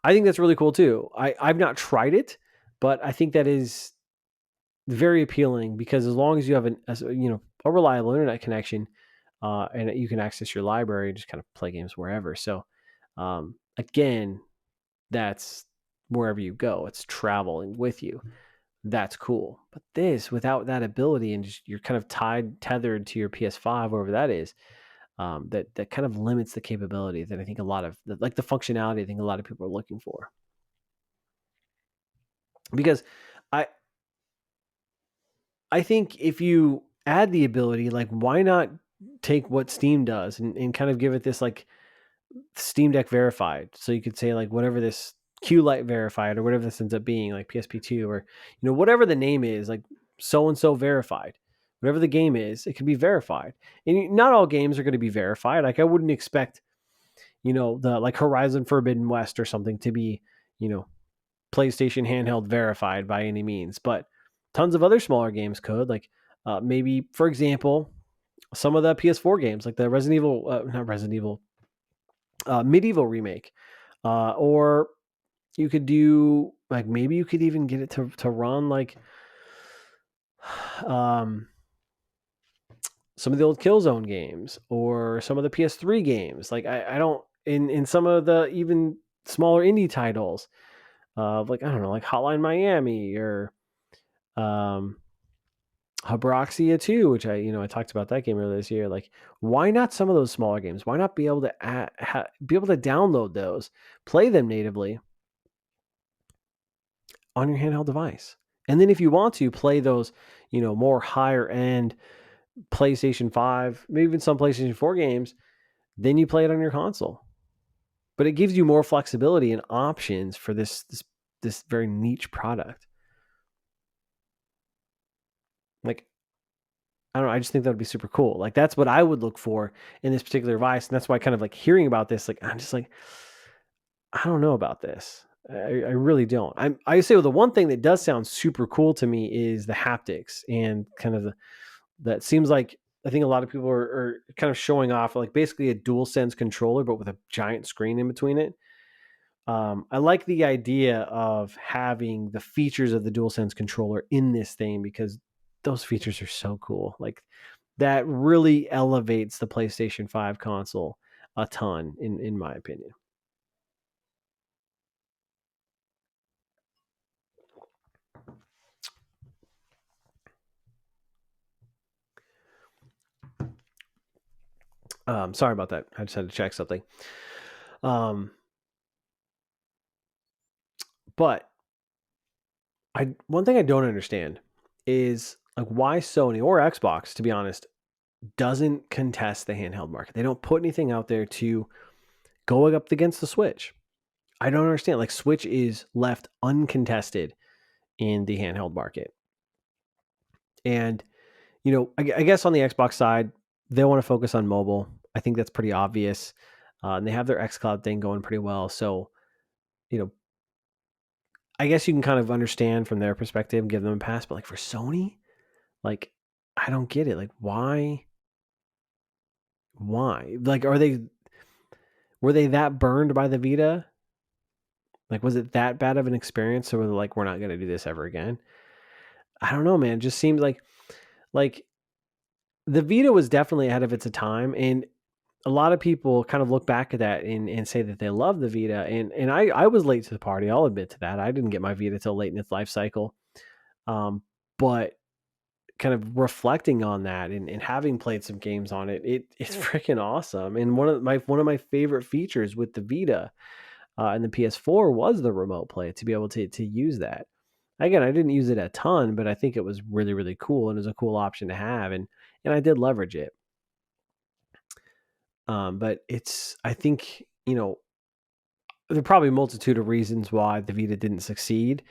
I think that's really cool too. I've not tried it, but I think that is very appealing, because as long as you have a reliable internet connection, and you can access your library and just kind of play games wherever. So again, that's wherever you go. It's traveling with you. That's cool. But this, without that ability, and just you're kind of tethered to your PS5, wherever that is, that kind of limits the capability that I think the functionality I think a lot of people are looking for. Because I think if you add the ability, like, why not take what Steam does and kind of give it this, like, Steam Deck verified? So you could say, like, whatever this Q-Lite verified, or whatever this ends up being, like PSP2, or whatever the name is, like so and so verified. Whatever the game is, it can be verified. And not all games are going to be verified. Like, I wouldn't expect, the, like, Horizon Forbidden West or something to be, PlayStation handheld verified by any means, but tons of other smaller games could, like, maybe, for example, some of the PS4 games, like the Medieval remake, or you could do, like, maybe you could even get it to run, like, some of the old Killzone games, or some of the PS3 games. Like, I don't, in some of the even smaller indie titles, like, I don't know, like Hotline Miami, or Habroxia 2, which I talked about that game earlier this year. Like, why not some of those smaller games? Why not be able to be able to download those, play them natively on your handheld device, and then if you want to play those, more higher end PlayStation 5, maybe even some PlayStation 4 games, then you play it on your console. But it gives you more flexibility and options for this very niche product. Like, I don't know, I just think that would be super cool. Like, that's what I would look for in this particular device, and that's why, kind of like hearing about this, like, I'm just like, I don't know about this. I really don't. I say, well, the one thing that does sound super cool to me is the haptics, and kind of that seems like, I think a lot of people are kind of showing off, like, basically a DualSense controller, but with a giant screen in between it. I like the idea of having the features of the DualSense controller in this thing, because those features are so cool. Like, that really elevates the PlayStation 5 console a ton, in my opinion. Sorry about that. I just had to check something. Um, But one thing I don't understand is like why Sony or Xbox, to be honest, doesn't contest the handheld market. They don't put anything out there to go up against the Switch. I don't understand. Like Switch is left uncontested in the handheld market. And, I guess on the Xbox side, they want to focus on mobile. I think that's pretty obvious. And they have their xCloud thing going pretty well. So, I guess you can kind of understand from their perspective and give them a pass. But like for Sony, like, I don't get it. Like, why? Why? Like, were they that burned by the Vita? Like, was it that bad of an experience? So we're like, we're not going to do this ever again. I don't know, man. It just seemed like the Vita was definitely ahead of its time. And a lot of people kind of look back at that and say that they love the Vita. And I was late to the party. I'll admit to that. I didn't get my Vita till late in its life cycle. But kind of reflecting on that and having played some games on it, it's freaking awesome. And one of my favorite features with the Vita and the PS4 was the remote play, to be able to use that. Again, I didn't use it a ton, but I think it was really, really cool, and it was a cool option to have, and I did leverage it. But I think, there are probably a multitude of reasons why the Vita didn't succeed.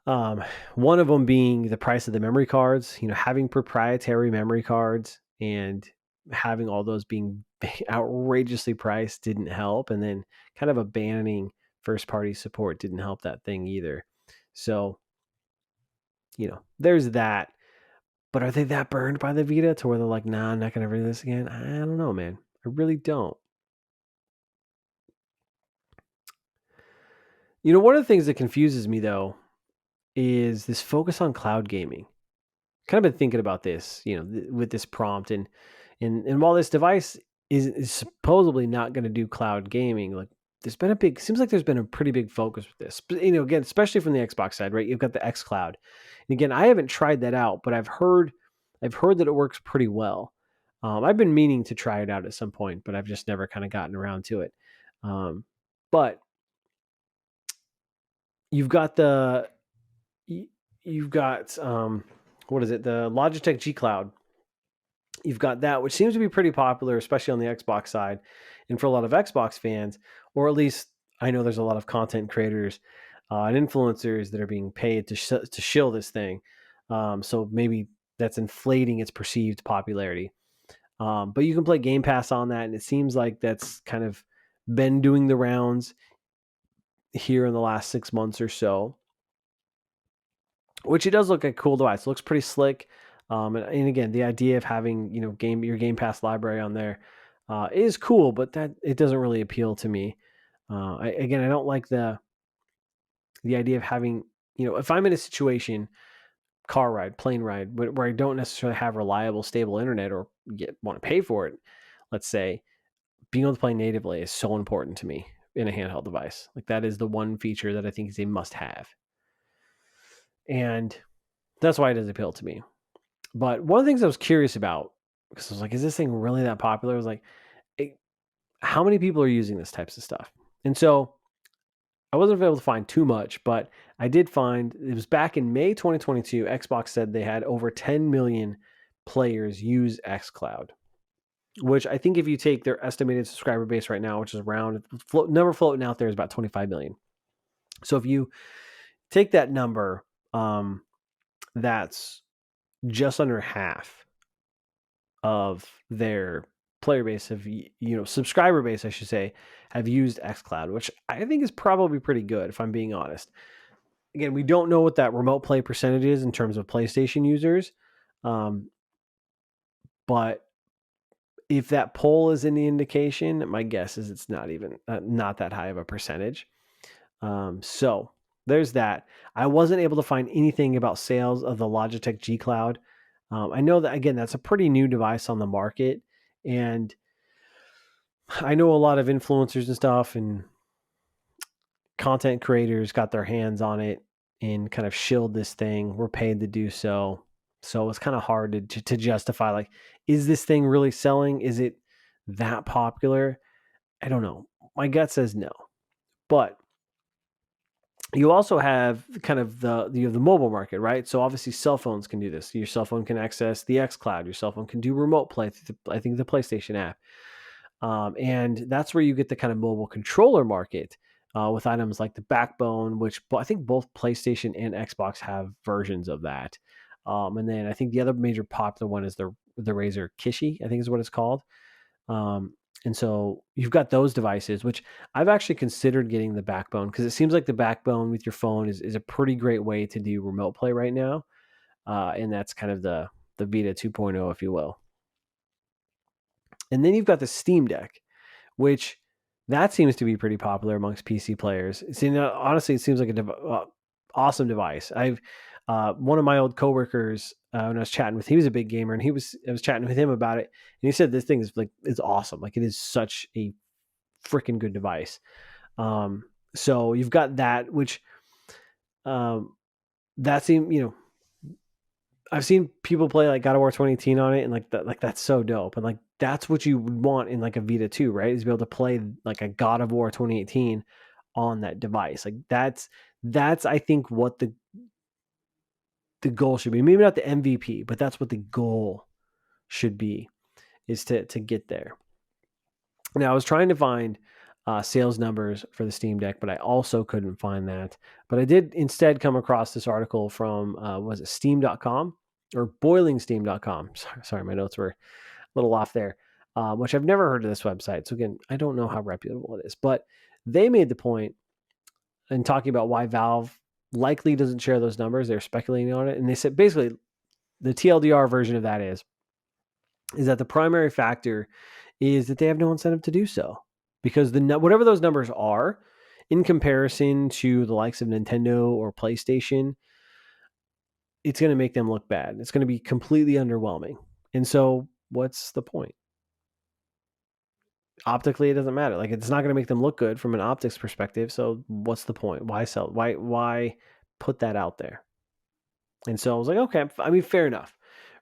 One of them being the price of the memory cards, having proprietary memory cards and having all those being outrageously priced didn't help. And then kind of abandoning first party support didn't help that thing either. So, there's that. But are they that burned by the Vita to where they're like, nah, I'm not going to read this again? I don't know, man. I really don't. One of the things that confuses me, though, is this focus on cloud gaming. Kind of been thinking about this, with this prompt, and while this device is supposedly not going to do cloud gaming, like seems like there's been a pretty big focus with this. But, again, especially from the Xbox side, right? You've got the xCloud, and again, I haven't tried that out, but I've heard that it works pretty well. I've been meaning to try it out at some point, but I've just never kind of gotten around to it. But you've got what is it? The Logitech G Cloud. You've got that, which seems to be pretty popular, especially on the Xbox side, and for a lot of Xbox fans, or at least I know there's a lot of content creators and influencers that are being paid to shill this thing. So maybe that's inflating its perceived popularity. But you can play Game Pass on that, and it seems like that's kind of been doing the rounds here in the last 6 months or so. Which it does look like a cool device. It looks pretty slick. And again, the idea of having your Game Pass library on there is cool, but that it doesn't really appeal to me. I don't like the idea of having if I'm in a situation, car ride, plane ride, where I don't necessarily have reliable, stable internet or want to pay for it. Let's say being able to play natively is so important to me in a handheld device. Like that is the one feature that I think is a must-have, and that's why it does appeal to me. But one of the things I was curious about, because I was like, is this thing really that popular? I was like, how many people are using this types of stuff? And so I wasn't able to find too much, but I did find it was back in May 2022. Xbox said they had over 10 million players use xCloud, which I think if you take their estimated subscriber base right now, which is around number floating out there is about 25 million. So if you take that number, that's just under half of their player base of subscriber base, I should say, have used xCloud, which I think is probably pretty good if I'm being honest. Again, we don't know what that remote play percentage is in terms of PlayStation users, but if that poll is any indication, my guess is it's not even not that high of a percentage. So there's that. I wasn't able to find anything about sales of the Logitech G Cloud. I know that, again, that's a pretty new device on the market, and I know a lot of influencers and stuff and content creators got their hands on it and kind of shilled this thing, were paid to do so. So it's kind of hard to justify, like, is this thing really selling? Is it that popular? I don't know. My gut says no. But You also have kind of the mobile market, right? So obviously cell phones can do this. Your cell phone can access the xCloud. Your cell phone can do remote play through I think the PlayStation app. And that's where you get the kind of mobile controller market with items like the Backbone, which I think both PlayStation and Xbox have versions of that. And then I think the other major popular one is the Razer Kishi, I think is what it's called. Um, and so you've got those devices, which I've actually considered getting the Backbone because it seems like the Backbone with your phone is a pretty great way to do remote play right now. And that's kind of the Vita 2.0, if you will. And then you've got the Steam Deck, which that seems to be pretty popular amongst PC players. See, honestly, it seems like an awesome device. I've one of my old coworkers when I was chatting with, he was a big gamer, and I was chatting with him about it, and he said this thing is awesome. Like it is such a freaking good device. So you've got that, which that seemed, I've seen people play like God of War 2018 on it, and that's so dope. And like that's what you would want in like a Vita 2, right? Is be able to play like a God of War 2018 on that device. Like that's I think what the goal should be. Maybe not the MVP, but that's what the goal should be, is to get there. Now I was trying to find sales numbers for the Steam Deck, but I also couldn't find that. But I did instead come across this article from was it Steam.com or BoilingSteam.com? Sorry, my notes were a little off there. Which I've never heard of this website. So again, I don't know how reputable it is, but they made the point in talking about why Valve likely doesn't share those numbers. They're speculating on it, and they said basically the TLDR version of that is that the primary factor is that they have no incentive to do so, because whatever those numbers are in comparison to the likes of Nintendo or PlayStation, it's going to make them look bad. It's going to be completely underwhelming. And so what's the point? Optically, it doesn't matter. Like it's not going to make them look good from an optics perspective. So what's the point? Why sell? Why put that out there? And so I was like, okay, I mean, fair enough,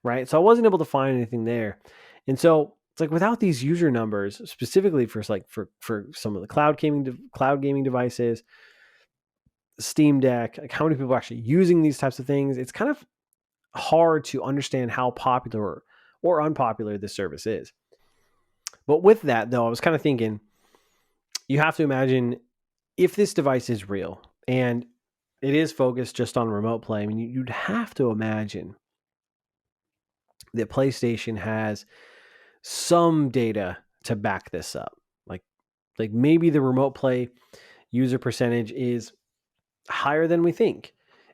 right? So I wasn't able to find anything there. And so it's like without these user numbers, specifically for some of the cloud gaming devices, Steam Deck, like how many people are actually using these types of things, it's kind of hard to understand how popular or unpopular this service is. But with that, though, I was kind of thinking, you have to imagine if this device is real and it is focused just on remote play. I mean, you'd have to imagine that PlayStation has some data to back this up. Like maybe the remote play user percentage is higher than we think,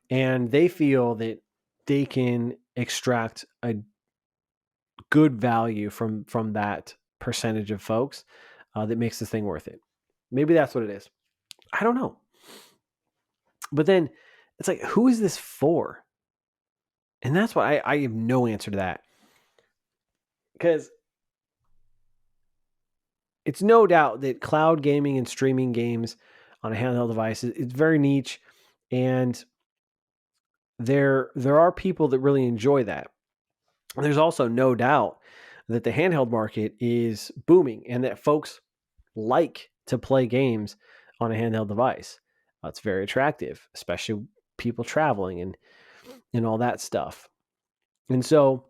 and they feel that they can extract a good value from that percentage of folks that makes this thing worth it. Maybe that's what it is. I don't know. But then it's like, who is this for? And that's why I have no answer to that. Because it's no doubt that cloud gaming and streaming games on a handheld device is very niche, and there are people that really enjoy that. And there's also no doubt that the handheld market is booming and that folks like to play games on a handheld device. It's very attractive, especially people traveling and all that stuff. And so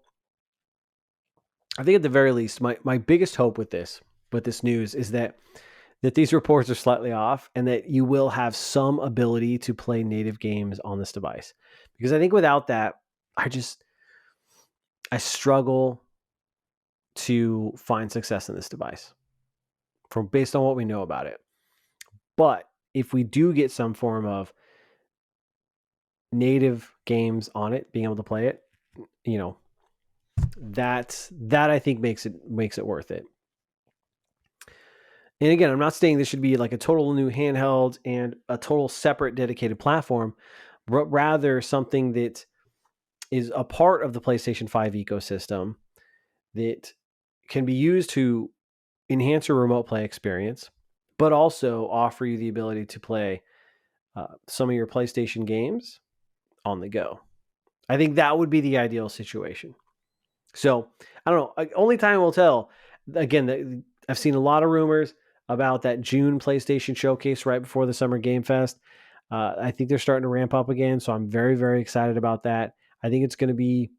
I think at the very least, my biggest hope with this news is that these reports are slightly off and that you will have some ability to play native games on this device. Because I think without that, I struggle to find success in this device based on what we know about it. But if we do get some form of native games on it, being able to play it, that I think makes it worth it. And again, I'm not saying this should be like a total new handheld and a total separate dedicated platform, but rather something that is a part of the PlayStation 5 ecosystem that can be used to enhance your remote play experience, but also offer you the ability to play some of your PlayStation games on the go. I think that would be the ideal situation. So I don't know. Only time will tell. Again, I've seen a lot of rumors about that June PlayStation showcase right before the Summer Game Fest. I think they're starting to ramp up again, so I'm very, very excited about that. I think it's going to be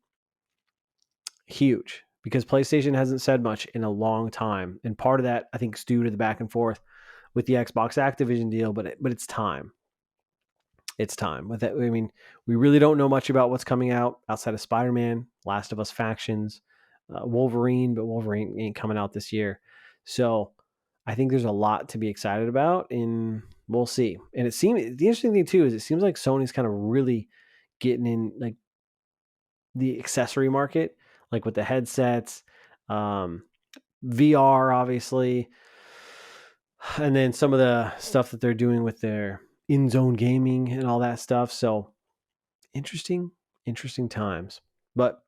huge because PlayStation hasn't said much in a long time, and part of that I think is due to the back and forth with the Xbox Activision deal. But it's time. It's time. With that, I mean, we really don't know much about what's coming out outside of Spider-Man, Last of Us factions, Wolverine, but Wolverine ain't coming out this year. So I think there's a lot to be excited about, and we'll see. And it seems the interesting thing too is it seems like Sony's kind of really getting in like the accessory market, like with the headsets, VR, obviously, and then some of the stuff that they're doing with their in-zone gaming and all that stuff. So interesting times. But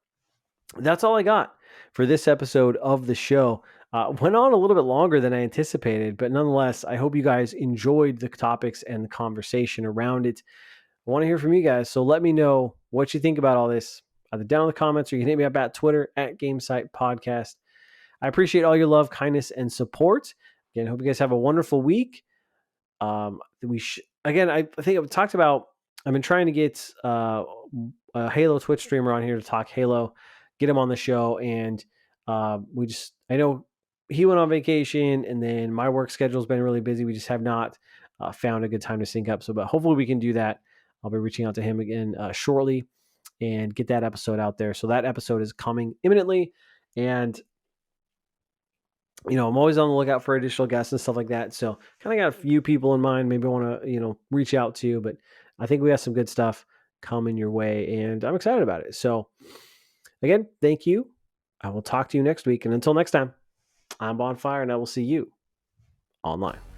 that's all I got for this episode of the show. Went on a little bit longer than I anticipated, but nonetheless, I hope you guys enjoyed the topics and the conversation around it. I want to hear from you guys, so let me know what you think about all this, either down in the comments or you can hit me up at Twitter at Gamecite Podcast. I appreciate all your love, kindness, and support. Again, I hope you guys have a wonderful week. Again, I think I've talked about, I've been trying to get a Halo Twitch streamer on here to talk Halo, get him on the show. And I know he went on vacation and then my work schedule has been really busy. We just have not found a good time to sync up. But hopefully we can do that. I'll be reaching out to him again shortly and get that episode out there. So that episode is coming imminently. And I'm always on the lookout for additional guests and stuff like that. So kind of got a few people in mind. Maybe I want to, reach out to, but I think we have some good stuff coming your way and I'm excited about it. So again, thank you. I will talk to you next week. And until next time, I'm Bonfire and I will see you online.